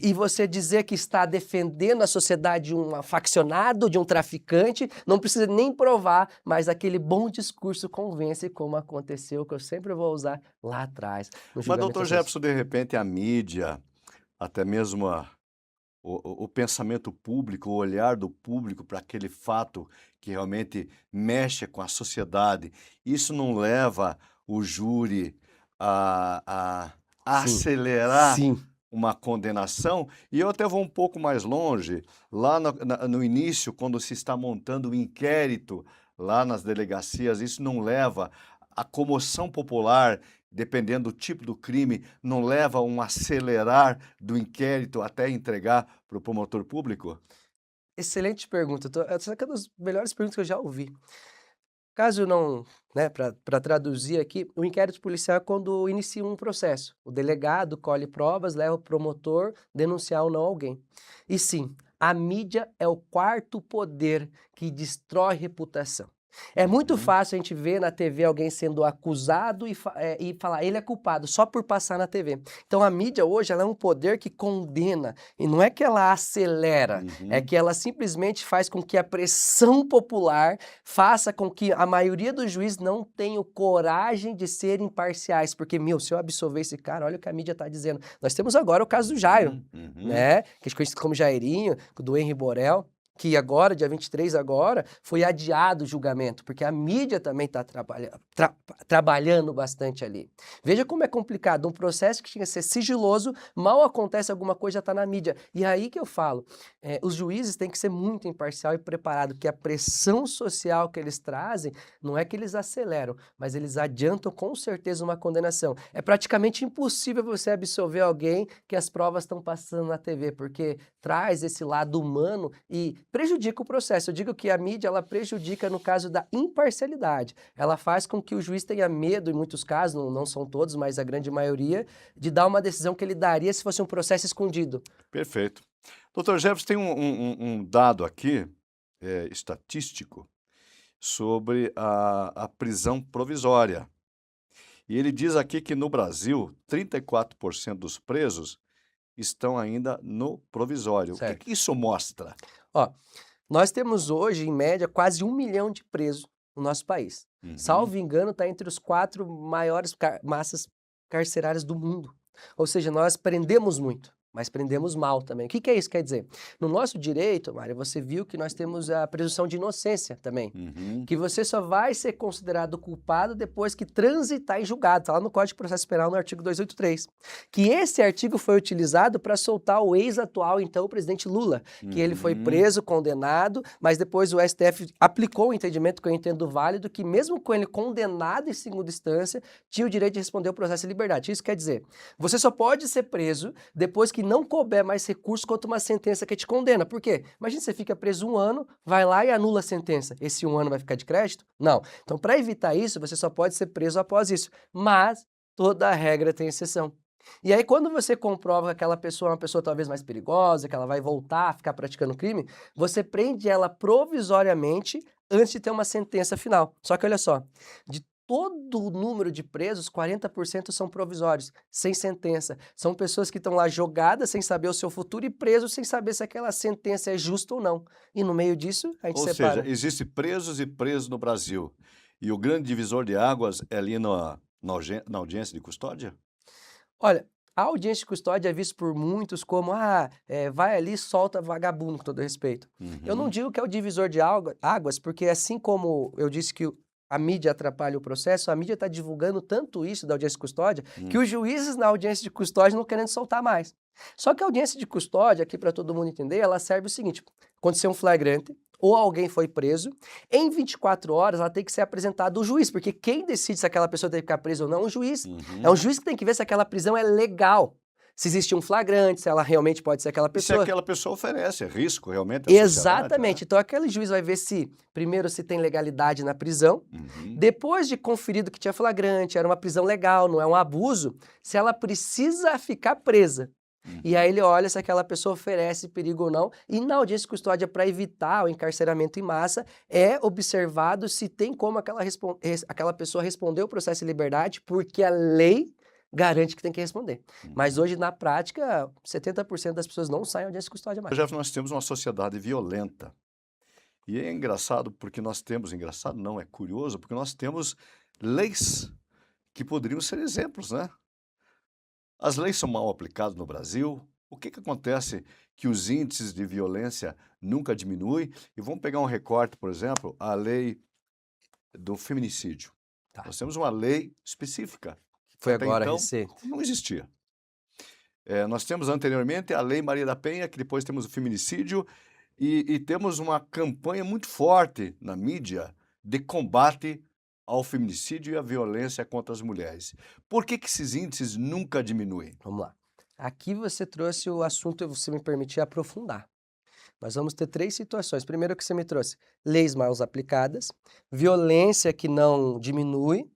S6: e você dizer que está defendendo a sociedade de um faccionado, de um traficante, não precisa nem provar, mas aquele bom discurso convence, como aconteceu, que eu sempre vou usar lá atrás.
S1: Mas, doutor Jefferson, de repente a mídia, até mesmo o pensamento público, o olhar do público para aquele fato que realmente mexe com a sociedade, isso não leva o júri a acelerar uma condenação? E eu até vou um pouco mais longe, lá no início, quando se está montando o inquérito lá nas delegacias, isso não leva a comoção popular, dependendo do tipo do crime, não leva a um acelerar do inquérito até entregar para o promotor público?
S6: Excelente pergunta. Essa é uma das melhores perguntas que eu já ouvi. Caso não, né, para traduzir aqui, o inquérito policial é quando inicia um processo. O delegado colhe provas, leva o promotor denunciar ou não alguém. E sim, a mídia é o quarto poder que destrói reputação. É muito fácil a gente ver na TV alguém sendo acusado e falar ele é culpado só por passar na TV. Então a mídia hoje ela é um poder que condena e não é que ela acelera, é que ela simplesmente faz com que a pressão popular faça com que a maioria dos juízes não tenham coragem de ser imparciais, porque, se eu absolver esse cara, olha o que a mídia está dizendo. Nós temos agora o caso do Jairo, né, que é conhecido como Jairinho, do Henri Borel, que agora, dia 23 agora, foi adiado o julgamento, porque a mídia também está trabalhando bastante ali. Veja como é complicado, um processo que tinha que ser sigiloso, mal acontece alguma coisa, já está na mídia. E aí que eu falo, os juízes têm que ser muito imparcial e preparado, porque a pressão social que eles trazem, não é que eles aceleram, mas eles adiantam com certeza uma condenação. É praticamente impossível você absolver alguém que as provas estão passando na TV, porque traz esse lado humano e prejudica o processo. Eu digo que a mídia, ela prejudica no caso da imparcialidade. Ela faz com que o juiz tenha medo, em muitos casos, não são todos, mas a grande maioria, de dar uma decisão que ele daria se fosse um processo escondido.
S1: Perfeito. Doutor Jefferson, tem um dado aqui, estatístico, sobre a prisão provisória. E ele diz aqui que no Brasil, 34% dos presos estão ainda no provisório.
S6: Certo.
S1: O que isso mostra?
S6: Nós temos hoje, em média, quase 1 milhão de presos no nosso país. Salvo engano, está entre os 4 maiores massas carcerárias do mundo. Ou seja, nós prendemos muito, mas prendemos mal também. O que isso quer dizer? No nosso direito, Mário, você viu que nós temos a presunção de inocência também. Que você só vai ser considerado culpado depois que transitar em julgado. Está lá no Código de Processo Penal, no artigo 283. Que esse artigo foi utilizado para soltar o ex-atual, então, o presidente Lula. Que ele foi preso, condenado, mas depois o STF aplicou o entendimento que eu entendo válido, que mesmo com ele condenado em segunda instância, tinha o direito de responder o processo em liberdade. Isso quer dizer, você só pode ser preso depois que não couber mais recurso contra uma sentença que te condena. Por quê? Imagina você fica preso 1 ano, vai lá e anula a sentença. Esse 1 ano vai ficar de crédito? Não. Então, para evitar isso, você só pode ser preso após isso. Mas toda regra tem exceção. E aí, quando você comprova que aquela pessoa é uma pessoa talvez mais perigosa, que ela vai voltar a ficar praticando crime, você prende ela provisoriamente antes de ter uma sentença final. Só que olha só, de todo o número de presos, 40% são provisórios, sem sentença. São pessoas que estão lá jogadas sem saber o seu futuro e presos sem saber se aquela sentença é justa ou não. E no meio disso, a gente separa.
S1: Ou seja, existe presos e presos no Brasil. E o grande divisor de águas é ali na audiência de custódia?
S6: Olha, a audiência de custódia é vista por muitos como, vai ali e solta vagabundo, com todo respeito. Eu não digo que é o divisor de águas, porque assim como eu disse que a mídia atrapalha o processo, a mídia está divulgando tanto isso da audiência de custódia, que os juízes na audiência de custódia não querendo soltar mais. Só que a audiência de custódia, aqui para todo mundo entender, ela serve o seguinte: aconteceu um flagrante, ou alguém foi preso, em 24 horas ela tem que ser apresentada ao juiz, porque quem decide se aquela pessoa tem que ficar presa ou não é um juiz. É um juiz que tem que ver se aquela prisão é legal. se existe um flagrante, se ela realmente pode ser aquela
S1: E se
S6: pessoa.
S1: aquela pessoa oferece risco realmente à sociedade,
S6: Exatamente. Então, aquele juiz vai ver se, primeiro, se tem legalidade na prisão,
S1: né? Uhum.
S6: depois de conferido que tinha flagrante, era uma prisão legal, não é um abuso, se ela precisa ficar presa. E aí ele olha se aquela pessoa oferece perigo ou não. E na audiência de custódia, para evitar o encarceramento em massa, é observado se tem como aquela pessoa responder o processo de liberdade, porque a lei garante que tem que responder. Mas hoje, na prática, 70% das pessoas não saem à audiência de custódia mais.
S1: Jeff, nós temos uma sociedade violenta. E é engraçado porque nós temos, engraçado não, é curioso, porque nós temos leis que poderiam ser exemplos, né? As leis são mal aplicadas no Brasil. O que acontece que os índices de violência nunca diminuem? E vamos pegar um recorte, por exemplo, a lei do feminicídio.
S6: Tá.
S1: Nós temos uma lei específica.
S6: Foi
S1: Até
S6: agora,
S1: então,
S6: recente.
S1: não existia. Nós temos anteriormente a Lei Maria da Penha, que depois temos o feminicídio, e temos uma campanha muito forte na mídia de combate ao feminicídio e à violência contra as mulheres. Por que esses índices nunca diminuem?
S6: Vamos lá. Aqui você trouxe o assunto, você me permitir aprofundar. Nós vamos ter 3 situações. Primeiro que você me trouxe, leis mal aplicadas, violência que não diminui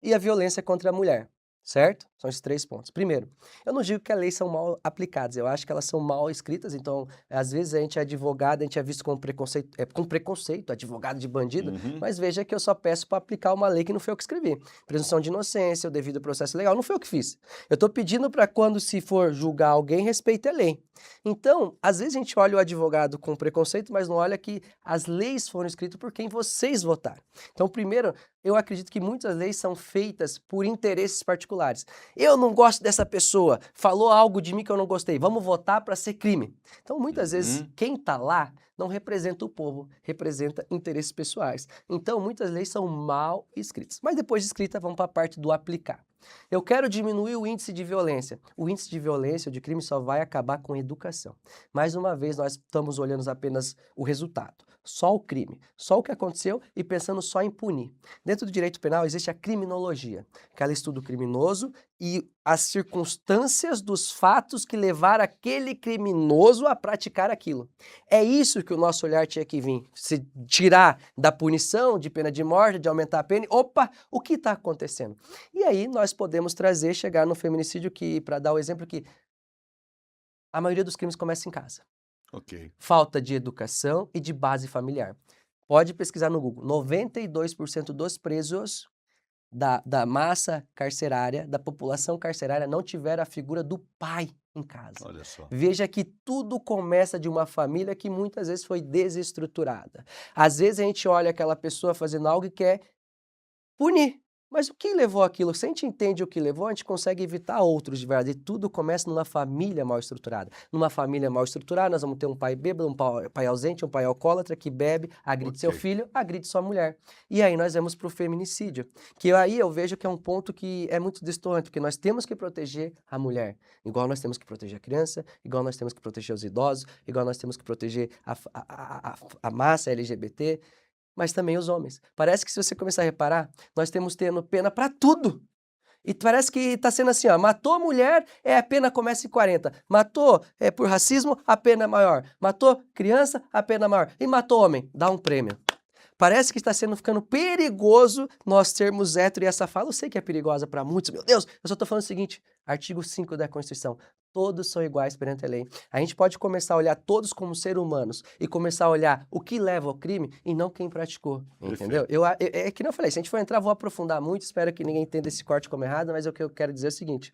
S6: e a violência contra a mulher. Certo? São esses 3 pontos. Primeiro, eu não digo que as leis são mal aplicadas, eu acho que elas são mal escritas, então, às vezes a gente é advogado, a gente é visto com preconceito, advogado de bandido, mas veja que eu só peço para aplicar uma lei que não foi eu que escrevi. Presunção de inocência, o devido processo legal, não foi eu que fiz. Eu estou pedindo para quando se for julgar alguém, respeite a lei. Então, às vezes a gente olha o advogado com preconceito, mas não olha que as leis foram escritas por quem vocês votaram. Então, primeiro, eu acredito que muitas leis são feitas por interesses particulares. Eu não gosto dessa pessoa, falou algo de mim que eu não gostei, vamos votar para ser crime. Então, muitas vezes, quem está lá não representa o povo, representa interesses pessoais. Então, muitas leis são mal escritas. Mas depois de escrita, vamos para a parte do aplicar. Eu quero diminuir o índice de violência. O índice de violência ou de crime só vai acabar com educação. Mais uma vez, nós estamos olhando apenas o resultado, só o crime, só o que aconteceu e pensando só em punir. Dentro do direito penal existe a criminologia, que ela estuda o criminoso e as circunstâncias dos fatos que levaram aquele criminoso a praticar aquilo. É isso que o nosso olhar tinha que vir, se tirar da punição, de pena de morte, de aumentar a pena. Opa, o que está acontecendo? E aí nós podemos chegar no feminicídio que, para dar o exemplo que a maioria dos crimes começa em casa.
S1: Ok.
S6: Falta de educação e de base familiar. Pode pesquisar no Google. 92% dos presos da massa carcerária, da população carcerária, não tiveram a figura do pai em casa.
S1: Olha só.
S6: Veja que tudo começa de uma família que muitas vezes foi desestruturada. Às vezes a gente olha aquela pessoa fazendo algo e quer punir. Mas o que levou aquilo? Se a gente entende o que levou, a gente consegue evitar outros de verdade. E tudo começa numa família mal estruturada. Numa família mal estruturada, nós vamos ter um pai bêbado, um pai ausente, um pai alcoólatra que bebe, agride seu filho, agride sua mulher. E aí nós vamos para o feminicídio. Que aí eu vejo que é um ponto que é muito distante, porque nós temos que proteger a mulher. Igual nós temos que proteger a criança, igual nós temos que proteger os idosos, igual nós temos que proteger a massa LGBT, mas também os homens. Parece que se você começar a reparar, nós temos tendo pena para tudo. E parece que está sendo assim, ó, matou a mulher, a pena começa em 40. Matou por racismo, a pena é maior. Matou criança, a pena é maior. E matou homem, dá um prêmio. Parece que está ficando perigoso nós termos hétero, e essa fala eu sei que é perigosa para muitos, meu Deus, eu só estou falando o seguinte, artigo 5 da Constituição, todos são iguais perante a lei. A gente pode começar a olhar todos como seres humanos e começar a olhar o que leva ao crime e não quem praticou, entendeu? É que não falei, se a gente for entrar, vou aprofundar muito, espero que ninguém entenda esse corte como errado, mas o que eu quero dizer é o seguinte,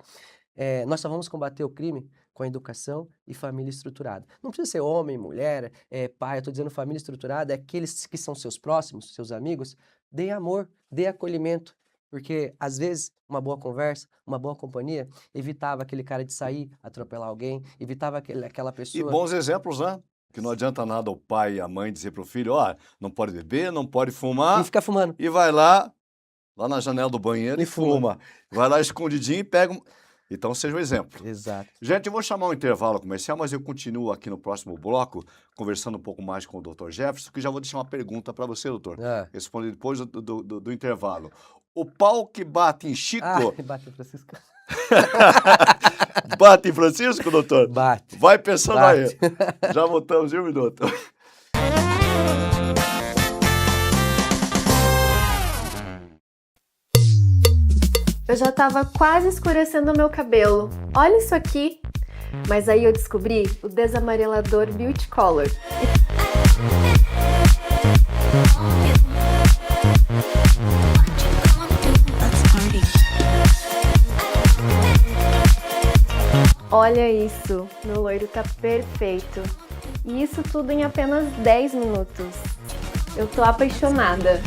S6: nós só vamos combater o crime com a educação e família estruturada. Não precisa ser homem, mulher, pai, eu estou dizendo família estruturada, é aqueles que são seus próximos, seus amigos, dê amor, dê acolhimento, porque às vezes uma boa conversa, uma boa companhia, evitava aquele cara de sair, atropelar alguém, evitava aquela pessoa...
S1: E bons exemplos, né? Que não adianta nada o pai e a mãe dizer para o filho, ó, não pode beber, não pode fumar...
S6: E ficar fumando.
S1: E vai lá na janela do banheiro e fuma. Vai lá escondidinho e pega... Então, seja um exemplo.
S6: Exato.
S1: Gente, eu vou chamar um intervalo comercial, mas eu continuo aqui no próximo bloco, conversando um pouco mais com o Dr. Jefferson, que já vou deixar uma pergunta para você, doutor. Responde depois do intervalo. O pau que bate em Chico...
S6: bate em Francisco.
S1: Bate em Francisco, doutor?
S6: Bate.
S1: Vai pensando
S6: Bate.
S1: aí. Já voltamos em um minuto.
S4: Eu já tava quase escurecendo o meu cabelo. Olha isso aqui! Mas aí eu descobri o desamarelador Beauty Color. Olha isso! Meu loiro tá perfeito. E isso tudo em apenas 10 minutos. Eu tô apaixonada.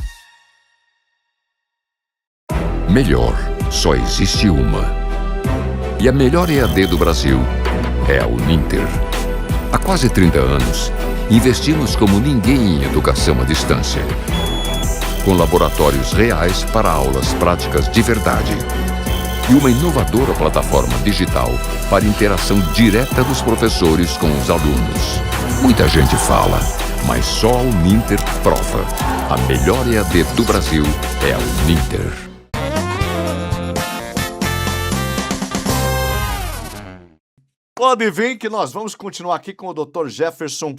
S5: Melhor, só existe uma. E a melhor EAD do Brasil é a Uninter. Há quase 30 anos, investimos como ninguém em educação à distância. Com laboratórios reais para aulas práticas de verdade. E uma inovadora plataforma digital para interação direta dos professores com os alunos. Muita gente fala, mas só a Uninter prova. A melhor EAD do Brasil é a Uninter.
S1: Pode vir que nós vamos continuar aqui com o Dr. Jefferson,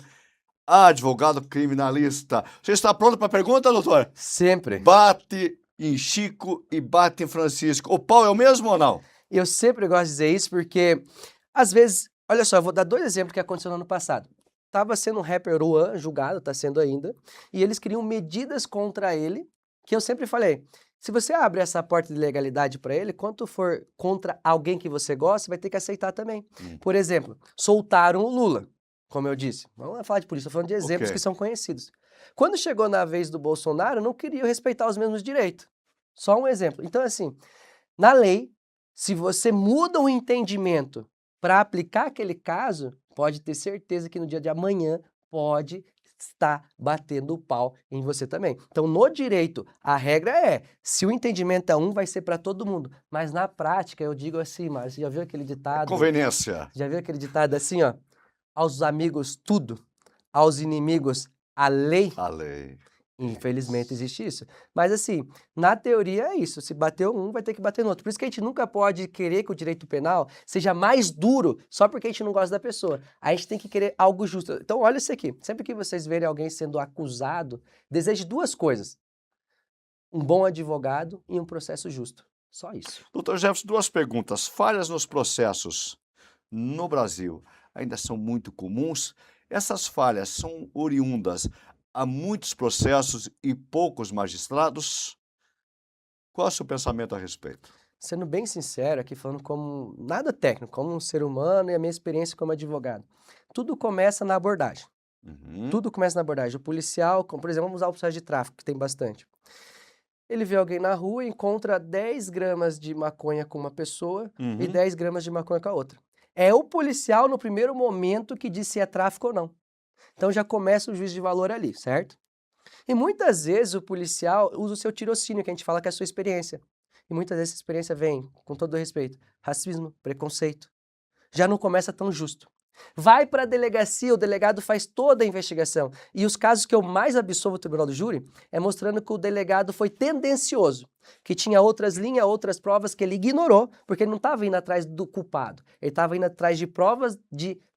S1: advogado criminalista. Você está pronto para a pergunta, doutor?
S6: Sempre.
S1: Bate em Chico e bate em Francisco. O pau é o mesmo ou não?
S6: Eu sempre gosto de dizer isso porque, às vezes, olha só, eu vou dar 2 exemplos que aconteceu no ano passado. Estava sendo um rapper Luan, julgado, está sendo ainda, e eles queriam medidas contra ele, que eu sempre falei, se você abre essa porta de legalidade para ele, quanto for contra alguém que você gosta, você vai ter que aceitar também. Por exemplo, soltaram o Lula, como eu disse. Vamos falar de polícia, estou falando de exemplos que são conhecidos. Quando chegou na vez do Bolsonaro, não queriam respeitar os mesmos direitos. Só um exemplo. Então, assim, na lei, se você muda o entendimento para aplicar aquele caso, pode ter certeza que no dia de amanhã pode estar batendo o pau em você também. Então, no direito, a regra é, se o entendimento é um, vai ser para todo mundo. Mas na prática, eu digo assim, mas você já viu aquele ditado?
S1: Conveniência.
S6: Já viu aquele ditado assim, ó? Aos amigos tudo, aos inimigos a lei?
S1: A lei.
S6: Infelizmente existe isso. Mas assim, na teoria é isso. Se bateu um, vai ter que bater no outro. Por isso que a gente nunca pode querer que o direito penal seja mais duro só porque a gente não gosta da pessoa. A gente tem que querer algo justo. Então olha isso aqui. Sempre que vocês verem alguém sendo acusado, deseje 2 coisas. Um bom advogado e um processo justo. Só isso.
S1: Doutor Jefferson, 2 perguntas. Falhas nos processos no Brasil ainda são muito comuns? Essas falhas são oriundas a muitos processos e poucos magistrados? Qual é o seu pensamento a respeito?
S6: Sendo bem sincero, aqui falando como nada técnico, como um ser humano e a minha experiência como advogado. Tudo começa na abordagem. Tudo começa na abordagem. O policial, como, por exemplo, vamos usar o processo de tráfico, que tem bastante. Ele vê alguém na rua e encontra 10 gramas de maconha com uma pessoa e 10 gramas de maconha com a outra. É o policial, no primeiro momento, que diz se é tráfico ou não. Então já começa o juízo de valor ali, certo? E muitas vezes o policial usa o seu tirocínio, que a gente fala que é a sua experiência. E muitas vezes essa experiência vem, com todo respeito, racismo, preconceito. Já não começa tão justo. Vai para a delegacia, o delegado faz toda a investigação. E os casos que eu mais absolvo o tribunal do júri é mostrando que o delegado foi tendencioso, que tinha outras linhas, outras provas que ele ignorou, porque ele não estava indo atrás do culpado. Ele estava indo atrás de provas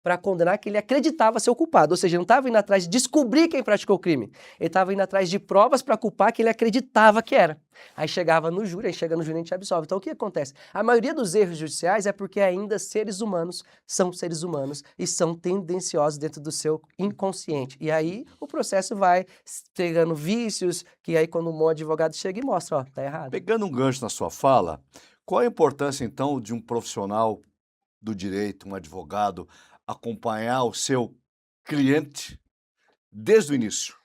S6: para condenar que ele acreditava ser o culpado. Ou seja, ele não estava indo atrás de descobrir quem praticou o crime. Ele estava indo atrás de provas para culpar que ele acreditava que era. Aí chegava no júri, aí chega no júri e a gente absolve. Então o que acontece? A maioria dos erros judiciais é porque ainda seres humanos são seres humanos e são tendenciosos dentro do seu inconsciente. E aí o processo vai pegando vícios, que aí quando um bom advogado chega e mostra, ó, tá errado.
S1: Pegando um gancho na sua fala, qual a importância, então, de um profissional do direito, um advogado, acompanhar o seu cliente desde o início?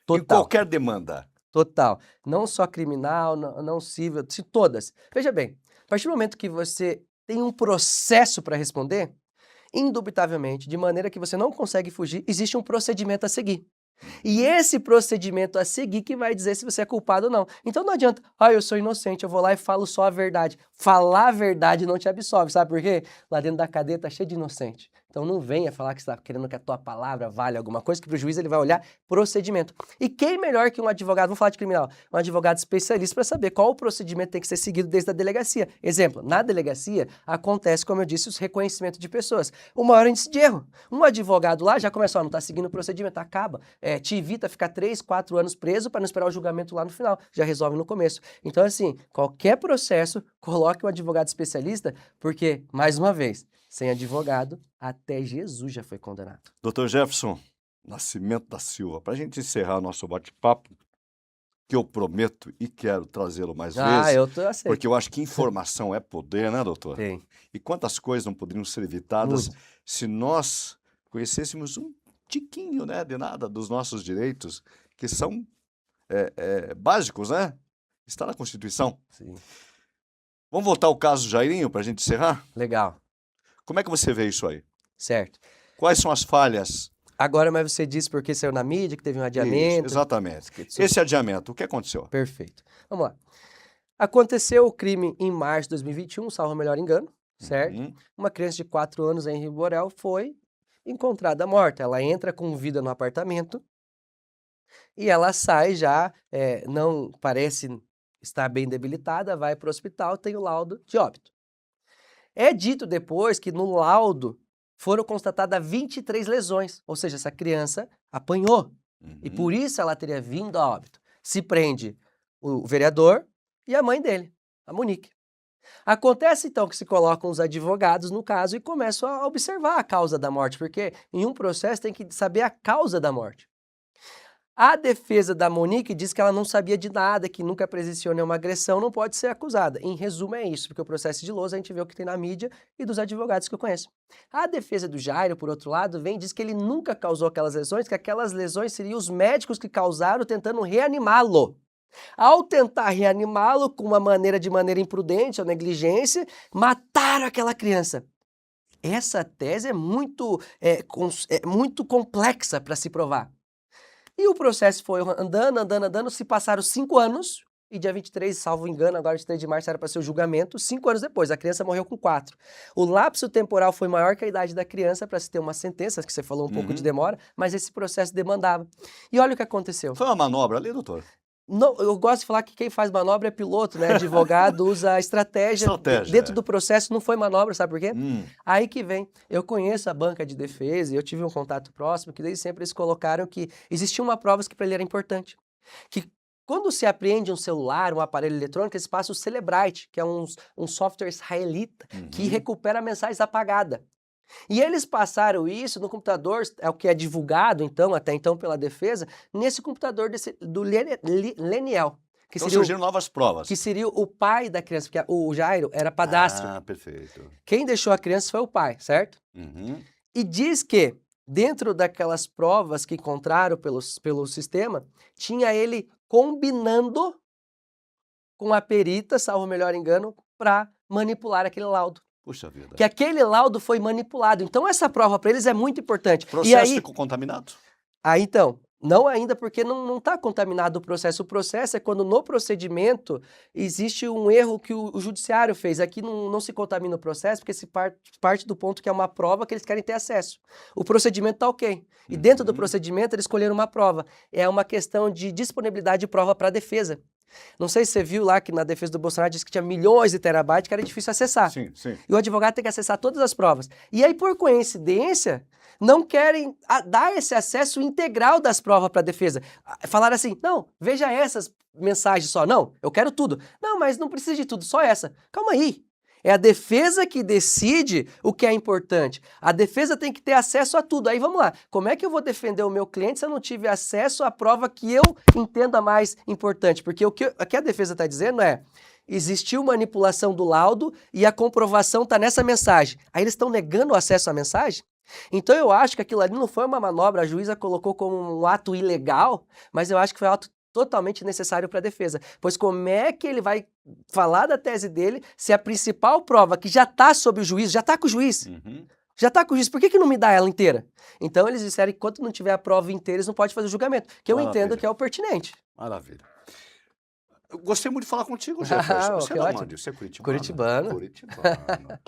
S1: Em qualquer demanda.
S6: Total. Não só criminal, não civil, todas. Veja bem, a partir do momento que você tem um processo para responder, indubitavelmente, de maneira que você não consegue fugir, existe um procedimento a seguir. E esse procedimento a seguir que vai dizer se você é culpado ou não. Então não adianta, eu sou inocente, eu vou lá e falo só a verdade. Falar a verdade não te absolve, sabe por quê? Lá dentro da cadeia tá cheio de inocente. Então não venha falar que você está querendo que a tua palavra vale alguma coisa, que para o juiz ele vai olhar procedimento. E quem melhor que um advogado, vamos falar de criminal, um advogado especialista para saber qual o procedimento tem que ser seguido desde a delegacia. Exemplo, na delegacia acontece, como eu disse, os reconhecimentos de pessoas. O maior índice de erro. Um advogado lá já começa, não está seguindo o procedimento, acaba. Te evita ficar 3, 4 anos preso para não esperar o julgamento lá no final. Já resolve no começo. Então assim, qualquer processo, coloque um advogado especialista, porque, mais uma vez, sem advogado, até Jesus já foi condenado.
S1: Dr. Jefferson Nascimento da Silva, para a gente encerrar nosso bate-papo, que eu prometo e quero trazê-lo mais vezes,
S6: eu tô aceito.
S1: porque eu acho que informação é poder, né, doutor?
S6: Tem.
S1: E quantas coisas não poderiam ser evitadas se nós conhecêssemos um tiquinho, né, de nada, dos nossos direitos, que são básicos, né? Está na Constituição.
S6: Sim.
S1: Vamos voltar ao caso Jairinho para a gente encerrar?
S6: Legal.
S1: Como é que você vê isso aí?
S6: Certo.
S1: Quais são as falhas?
S6: Agora, mas você disse porque saiu na mídia, que teve um adiamento.
S1: Isso, exatamente. Esse adiamento, o que aconteceu?
S6: Perfeito. Vamos lá. Aconteceu o crime em março de 2021, salvo o melhor engano, certo?
S1: Uhum.
S6: Uma criança de 4 anos em Rio Borel foi encontrada morta. Ela entra com vida no apartamento e ela sai já, não parece estar bem debilitada, vai para o hospital, tem o laudo de óbito. É dito depois que no laudo foram constatadas 23 lesões, ou seja, essa criança apanhou. E por isso ela teria vindo a óbito. Se prende o vereador e a mãe dele, a Monique. Acontece então que se colocam os advogados no caso e começam a observar a causa da morte, porque em um processo tem que saber a causa da morte. A defesa da Monique diz que ela não sabia de nada, que nunca presenciou nenhuma agressão, não pode ser acusada. Em resumo é isso, porque o processo de lousa a gente vê o que tem na mídia e dos advogados que eu conheço. A defesa do Jairo, por outro lado, vem e diz que ele nunca causou aquelas lesões, que aquelas lesões seriam os médicos que causaram tentando reanimá-lo. Ao tentar reanimá-lo com uma maneira imprudente ou negligência, mataram aquela criança. Essa tese é muito complexa para se provar. E o processo foi andando, se passaram 5 anos, e dia 23, salvo engano, agora 23 de março era para ser o julgamento, 5 anos depois, a criança morreu com 4. O lapso temporal foi maior que a idade da criança para se ter uma sentença, que você falou um pouco de demora, mas esse processo demandava. E olha o que aconteceu.
S1: Foi uma manobra ali, doutor?
S6: Não, eu gosto de falar que quem faz manobra é piloto, né? Advogado usa estratégia. Dentro do processo não foi manobra, sabe por quê? Aí que vem. Eu conheço a banca de defesa e eu tive um contato próximo que desde sempre eles colocaram que existia uma prova que para ele era importante. Que quando se apreende um celular, um aparelho eletrônico, eles passam o Celebrite, que é um software israelita que recupera mensagens apagadas. E eles passaram isso no computador, é o que é divulgado, então, até então pela defesa, nesse computador do Leniel. Que
S1: Então
S6: seria
S1: surgiram novas provas.
S6: Que seria o pai da criança, porque o Jairo era padrasto.
S1: Ah, perfeito.
S6: Quem deixou a criança foi o pai, certo? E diz que, dentro daquelas provas que encontraram pelo sistema, tinha ele combinando com a perita, salvo o melhor engano, para manipular aquele laudo.
S1: Puxa vida.
S6: Que aquele laudo foi manipulado. Então, essa prova para eles é muito importante.
S1: O processo
S6: e aí,
S1: ficou contaminado?
S6: Aí, então, não ainda porque não está contaminado o processo. O processo é quando no procedimento existe um erro que o judiciário fez. Aqui não se contamina o processo porque se parte do ponto que é uma prova que eles querem ter acesso. O procedimento está ok. E dentro do procedimento eles escolheram uma prova. É uma questão de disponibilidade de prova para a defesa. Não sei se você viu lá que na defesa do Bolsonaro disse que tinha milhões de terabytes que era difícil acessar.
S1: Sim, sim.
S6: E o advogado tem que acessar todas as provas. E aí, por coincidência, não querem dar esse acesso integral das provas para a defesa. Falaram assim, não, veja essas mensagens só. Não, eu quero tudo. Não, mas não precisa de tudo, só essa. Calma aí. É a defesa que decide o que é importante. A defesa tem que ter acesso a tudo. Aí vamos lá. Como é que eu vou defender o meu cliente se eu não tive acesso à prova que eu entenda mais importante? Porque o que a defesa está dizendo é: existiu manipulação do laudo e a comprovação está nessa mensagem. Aí eles estão negando o acesso à mensagem? Então eu acho que aquilo ali não foi uma manobra, a juíza colocou como um ato ilegal, mas eu acho que foi um ato totalmente necessário para a defesa. Pois como é que ele vai falar da tese dele se a principal prova que já está sob o juízo, já está com o juiz, Já tá com juiz, por que não me dá ela inteira? Então eles disseram que enquanto não tiver a prova inteira, eles não podem fazer o julgamento, que eu
S1: Maravilha.
S6: entendo que é o pertinente.
S1: Maravilha. Eu gostei muito de falar contigo, Jefferson. Você
S6: que
S1: é da
S6: ótimo.
S1: onde? Você é curitibano?
S6: Curitibano.
S1: Curitibano.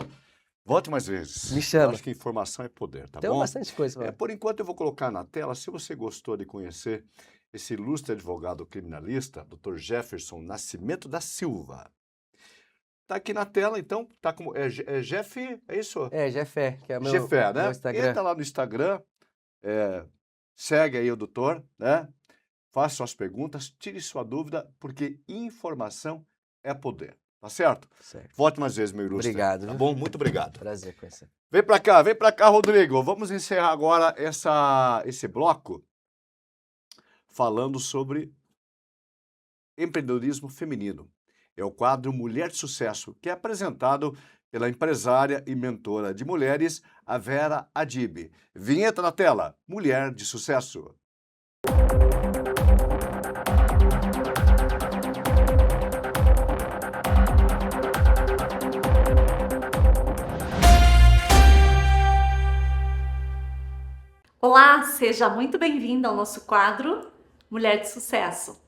S1: Volte mais vezes.
S6: Me chama.
S1: Eu acho que informação é poder, tá
S6: Tem
S1: bom?
S6: bastante coisa. Mano.
S1: Por enquanto eu vou colocar na tela, se você gostou de conhecer esse ilustre advogado criminalista, Dr. Jefferson Nascimento da Silva. Tá aqui na tela, então, tá como Jeff, é isso?
S6: É, Jefé, que é o meu,
S1: Jefé, né?
S6: meu Instagram.
S1: Entra lá no Instagram, segue aí o doutor, né? Faça suas perguntas, tire sua dúvida, porque informação é poder, tá certo?
S6: Certo.
S1: Volte mais vezes, meu ilustre.
S6: Obrigado.
S1: Tá
S6: viu?
S1: bom? Muito obrigado.
S6: Prazer conhecer.
S1: Vem pra cá, Rodrigo. Vamos encerrar agora esse bloco falando sobre empreendedorismo feminino. É o quadro Mulher de Sucesso, que é apresentado pela empresária e mentora de mulheres, a Vera Adib. Vinheta na tela, Mulher de Sucesso.
S7: Olá, seja muito bem-vinda ao nosso quadro Mulher de Sucesso,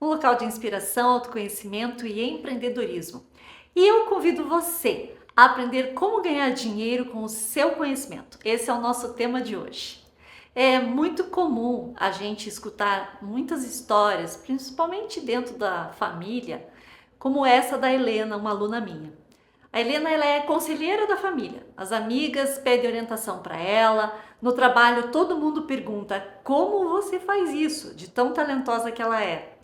S7: um local de inspiração, autoconhecimento e empreendedorismo. E eu convido você a aprender como ganhar dinheiro com o seu conhecimento. Esse é o nosso tema de hoje. É muito comum a gente escutar muitas histórias, principalmente dentro da família, como essa da Helena, uma aluna minha. A Helena ela é conselheira da família. As amigas pedem orientação para ela. No trabalho, todo mundo pergunta como você faz isso, de tão talentosa que ela é.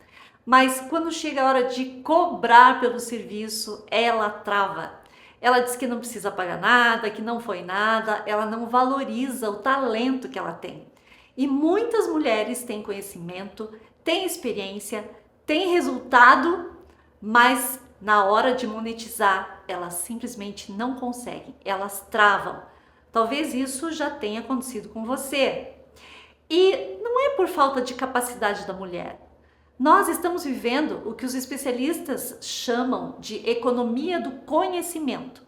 S7: Mas quando chega a hora de cobrar pelo serviço, ela trava. Ela diz que não precisa pagar nada, que não foi nada, ela não valoriza o talento que ela tem. E muitas mulheres têm conhecimento, têm experiência, têm resultado, mas na hora de monetizar, elas simplesmente não conseguem, elas travam. Talvez isso já tenha acontecido com você. E não é por falta de capacidade da mulher. Nós estamos vivendo o que os especialistas chamam de economia do conhecimento.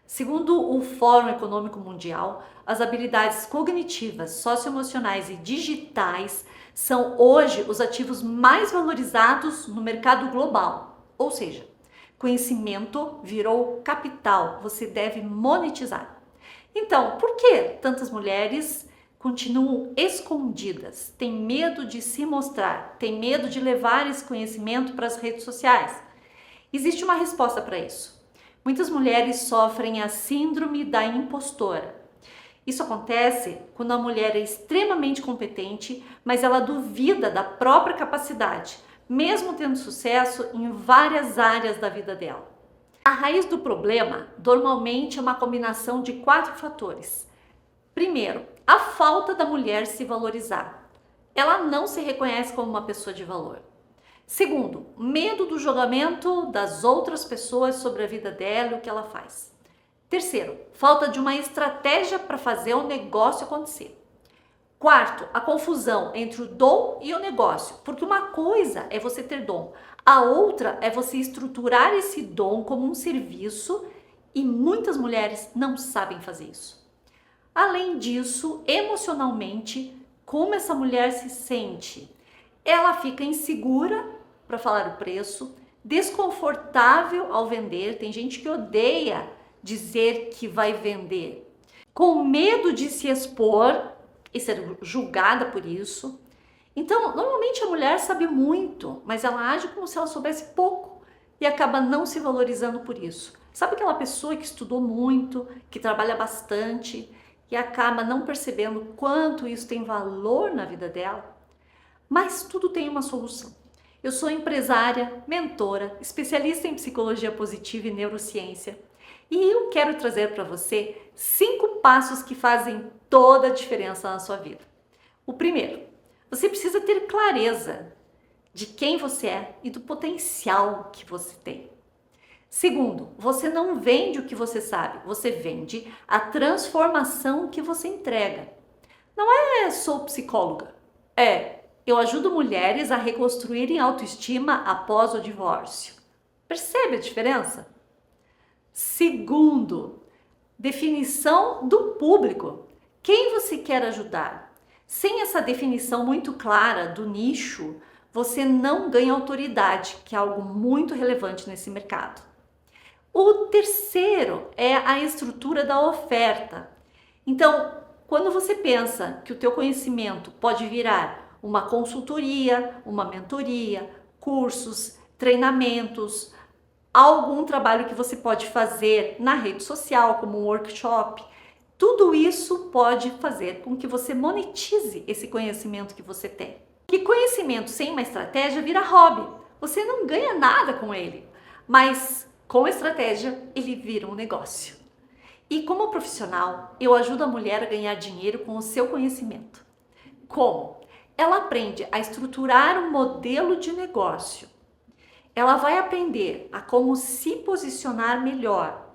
S7: Segundo o Fórum Econômico Mundial, as habilidades cognitivas, socioemocionais e digitais são hoje os ativos mais valorizados no mercado global. Ou seja, conhecimento virou capital, você deve monetizar. Então, por que tantas mulheres continuam escondidas, têm medo de se mostrar, têm medo de levar esse conhecimento para as redes sociais? Existe uma resposta para isso. Muitas mulheres sofrem a síndrome da impostora. Isso acontece quando a mulher é extremamente competente, mas ela duvida da própria capacidade, mesmo tendo sucesso em várias áreas da vida dela. A raiz do problema normalmente é uma combinação de 4 fatores. Primeiro, a falta da mulher se valorizar. Ela não se reconhece como uma pessoa de valor. Segundo, medo do julgamento das outras pessoas sobre a vida dela e o que ela faz. Terceiro, falta de uma estratégia para fazer o negócio acontecer. Quarto, a confusão entre o dom e o negócio, porque uma coisa é você ter dom, a outra é você estruturar esse dom como um serviço e muitas mulheres não sabem fazer isso. Além disso, emocionalmente, como essa mulher se sente? Ela fica insegura para falar o preço, desconfortável ao vender, tem gente que odeia dizer que vai vender, com medo de se expor e ser julgada por isso. Então, normalmente a mulher sabe muito, mas ela age como se ela soubesse pouco e acaba não se valorizando por isso. Sabe aquela pessoa que estudou muito, que trabalha bastante e acaba não percebendo quanto isso tem valor na vida dela? Mas tudo tem uma solução. Eu sou empresária, mentora, especialista em psicologia positiva e neurociência. E eu quero trazer para você 5 passos que fazem toda a diferença na sua vida. O primeiro, você precisa ter clareza de quem você é e do potencial que você tem. Segundo, você não vende o que você sabe, você vende a transformação que você entrega. Não é sou psicóloga, eu ajudo mulheres a reconstruírem a autoestima após o divórcio. Percebe a diferença? Segundo, definição do público. Quem você quer ajudar? Sem essa definição muito clara do nicho, você não ganha autoridade, que é algo muito relevante nesse mercado. O terceiro é a estrutura da oferta. Então, quando você pensa que o teu conhecimento pode virar uma consultoria, uma mentoria, cursos, treinamentos, algum trabalho que você pode fazer na rede social, como um workshop, tudo isso pode fazer com que você monetize esse conhecimento que você tem. Que conhecimento sem uma estratégia vira hobby. Você não ganha nada com ele, mas com estratégia ele vira um negócio. E como profissional, eu ajudo a mulher a ganhar dinheiro com o seu conhecimento. Como? Ela aprende a estruturar um modelo de negócio. Ela vai aprender a como se posicionar melhor.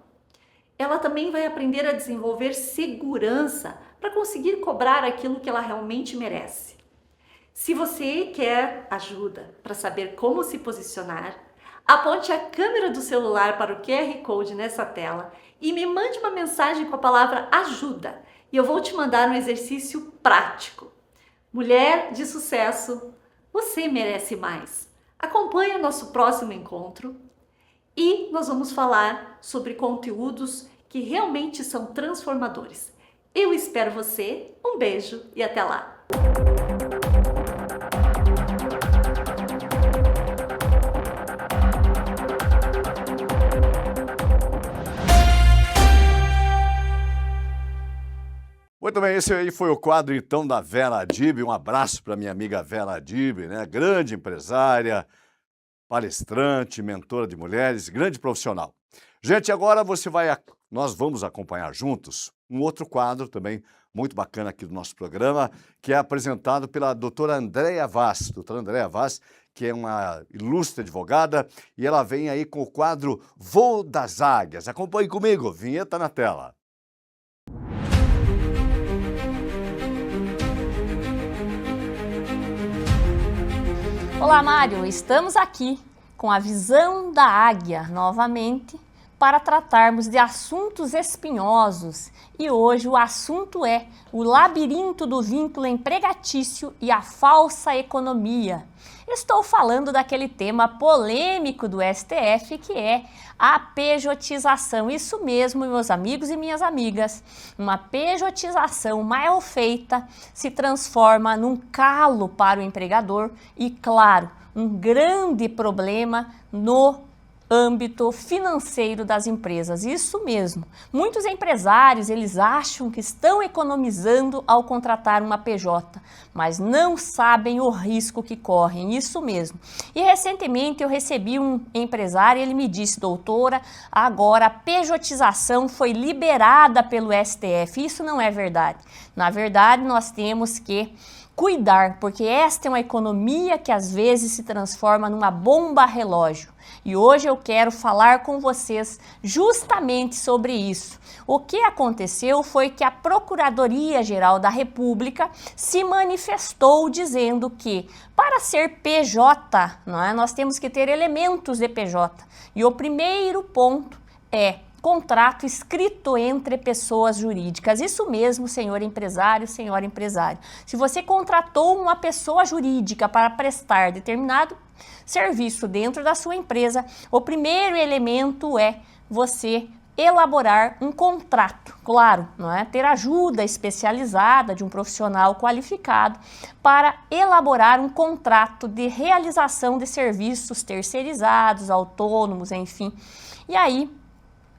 S7: Ela também vai aprender a desenvolver segurança para conseguir cobrar aquilo que ela realmente merece. Se você quer ajuda para saber como se posicionar, aponte a câmera do celular para o QR Code nessa tela e me mande uma mensagem com a palavra ajuda e eu vou te mandar um exercício prático. Mulher de sucesso, você merece mais. Acompanhe o nosso próximo encontro e nós vamos falar sobre conteúdos que realmente são transformadores. Eu espero você, um beijo e até lá!
S1: Muito bem, esse aí foi o quadro então da Vera Adib. Um abraço para minha amiga Vera Adib, né? Grande empresária, palestrante, mentora de mulheres, grande profissional. Gente, agora nós vamos acompanhar juntos um outro quadro também muito bacana aqui do nosso programa, que é apresentado pela doutora Andréa Vaz. Doutora Andréa Vaz, que é uma ilustre advogada, e ela vem aí com o quadro Voo das Águias. Acompanhe comigo, vinheta na tela.
S8: Olá, Mário! Estamos aqui com a visão da águia novamente para tratarmos de assuntos espinhosos e hoje o assunto é o labirinto do vínculo empregatício e a falsa economia. Estou falando daquele tema polêmico do STF que é a pejotização. Isso mesmo, meus amigos e minhas amigas. Uma pejotização mal feita se transforma num calo para o empregador e, claro, um grande problema no âmbito financeiro das empresas. Isso mesmo. Muitos empresários, eles acham que estão economizando ao contratar uma PJ, mas não sabem o risco que correm. Isso mesmo. E recentemente eu recebi um empresário, ele me disse: doutora, agora a pejotização foi liberada pelo STF. Isso não é verdade. Na verdade, nós temos que cuidar, porque esta é uma economia que às vezes se transforma numa bomba relógio. E hoje eu quero falar com vocês justamente sobre isso. O que aconteceu foi que a Procuradoria-Geral da República se manifestou dizendo que para ser PJ, nós temos que ter elementos de PJ. E o primeiro ponto é contrato escrito entre pessoas jurídicas. Isso mesmo, senhor empresário, senhora empresário. Se você contratou uma pessoa jurídica para prestar determinado serviço dentro da sua empresa, o primeiro elemento é você elaborar um contrato. Claro, ter ajuda especializada de um profissional qualificado para elaborar um contrato de realização de serviços terceirizados, autônomos, enfim. E aí,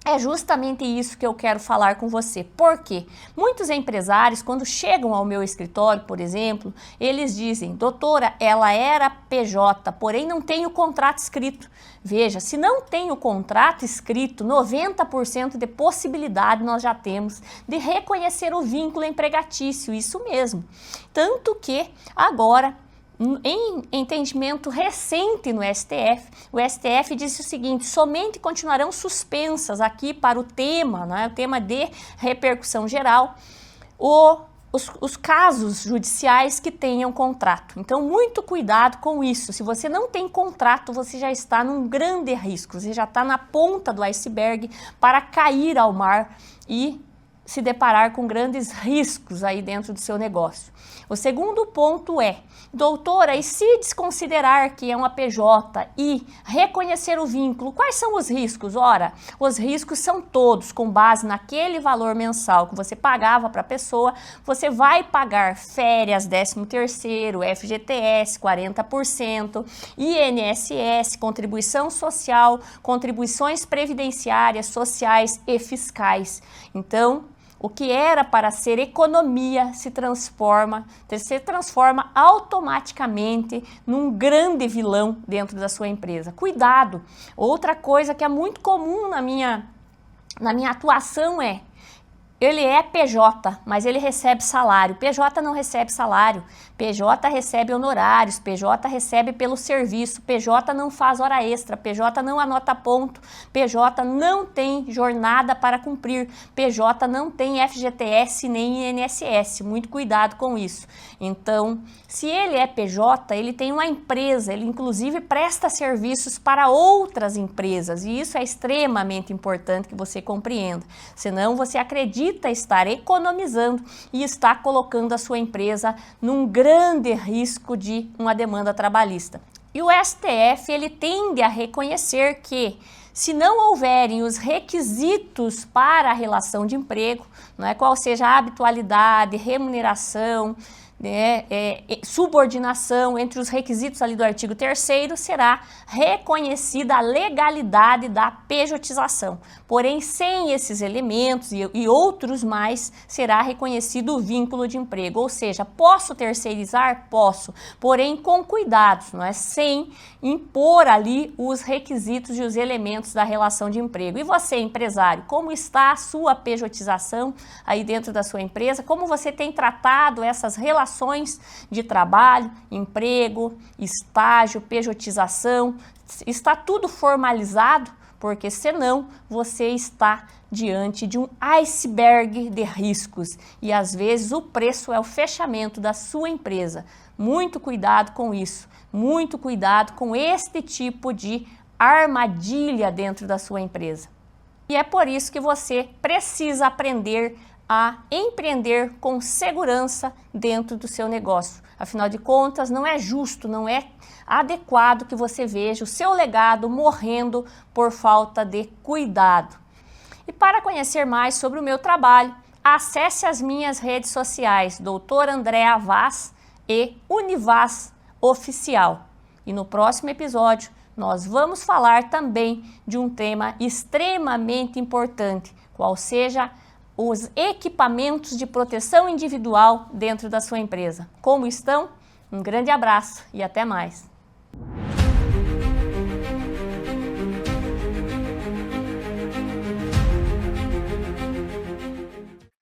S8: é justamente isso que eu quero falar com você. Por quê? Muitos empresários, quando chegam ao meu escritório, por exemplo, eles dizem: doutora, ela era PJ, porém não tem o contrato escrito. Veja, se não tem o contrato escrito, 90% de possibilidade nós já temos de reconhecer o vínculo empregatício, isso mesmo. Tanto que agora, em entendimento recente no STF, o STF disse o seguinte: somente continuarão suspensas aqui para o tema, o tema de repercussão geral, os casos judiciais que tenham contrato. Então, muito cuidado com isso. Se você não tem contrato, você já está num grande risco, você já está na ponta do iceberg para cair ao mar e se deparar com grandes riscos aí dentro do seu negócio. O segundo ponto é, doutora, e se desconsiderar que é uma PJ e reconhecer o vínculo, quais são os riscos? Ora, os riscos são todos com base naquele valor mensal que você pagava para a pessoa, você vai pagar férias, 13º, FGTS, 40%, INSS, contribuição social, contribuições previdenciárias, sociais e fiscais. Então, o que era para ser economia se transforma automaticamente num grande vilão dentro da sua empresa. Cuidado! Outra coisa que é muito comum na minha atuação é, ele é PJ, mas ele recebe salário. PJ não recebe salário, PJ recebe honorários, PJ recebe pelo serviço, PJ não faz hora extra, PJ não anota ponto, PJ não tem jornada para cumprir, PJ não tem FGTS nem INSS. Muito cuidado com isso. Então, se ele é PJ, ele tem uma empresa, ele inclusive presta serviços para outras empresas, e isso é extremamente importante que você compreenda. Senão você acredita estar economizando e está colocando a sua empresa num grande risco de uma demanda trabalhista. E o STF, ele tende a reconhecer que, se não houverem os requisitos para a relação de emprego, não é, qual seja a habitualidade, remuneração, subordinação, entre os requisitos ali do artigo 3º, será reconhecida a legalidade da pejotização. Porém, sem esses elementos e outros mais, será reconhecido o vínculo de emprego. Ou seja, posso terceirizar? Posso, porém com cuidados, não é? Sem impor ali os requisitos e os elementos da relação de emprego. E você, empresário, como está a sua pejotização aí dentro da sua empresa? Como você tem tratado essas relações de trabalho, emprego, estágio, pejotização? Está tudo formalizado? Porque senão você está diante de um iceberg de riscos e às vezes o preço é o fechamento da sua empresa. Muito cuidado com isso, muito cuidado com este tipo de armadilha dentro da sua empresa. E é por isso que você precisa aprender a empreender com segurança dentro do seu negócio. Afinal de contas, não é justo, não é adequado que você veja o seu legado morrendo por falta de cuidado. E para conhecer mais sobre o meu trabalho, acesse as minhas redes sociais, Doutora Andréa Vaz e Univaz Oficial. E no próximo episódio, nós vamos falar também de um tema extremamente importante, qual seja os equipamentos de proteção individual dentro da sua empresa. Como estão? Um grande abraço e até mais!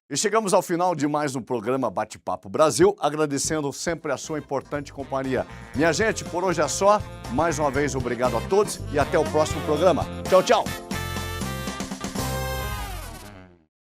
S1: E chegamos ao final de mais um programa Bate-Papo Brasil, agradecendo sempre a sua importante companhia. Minha gente, por hoje é só. Mais uma vez, obrigado a todos e até o próximo programa. Tchau, tchau!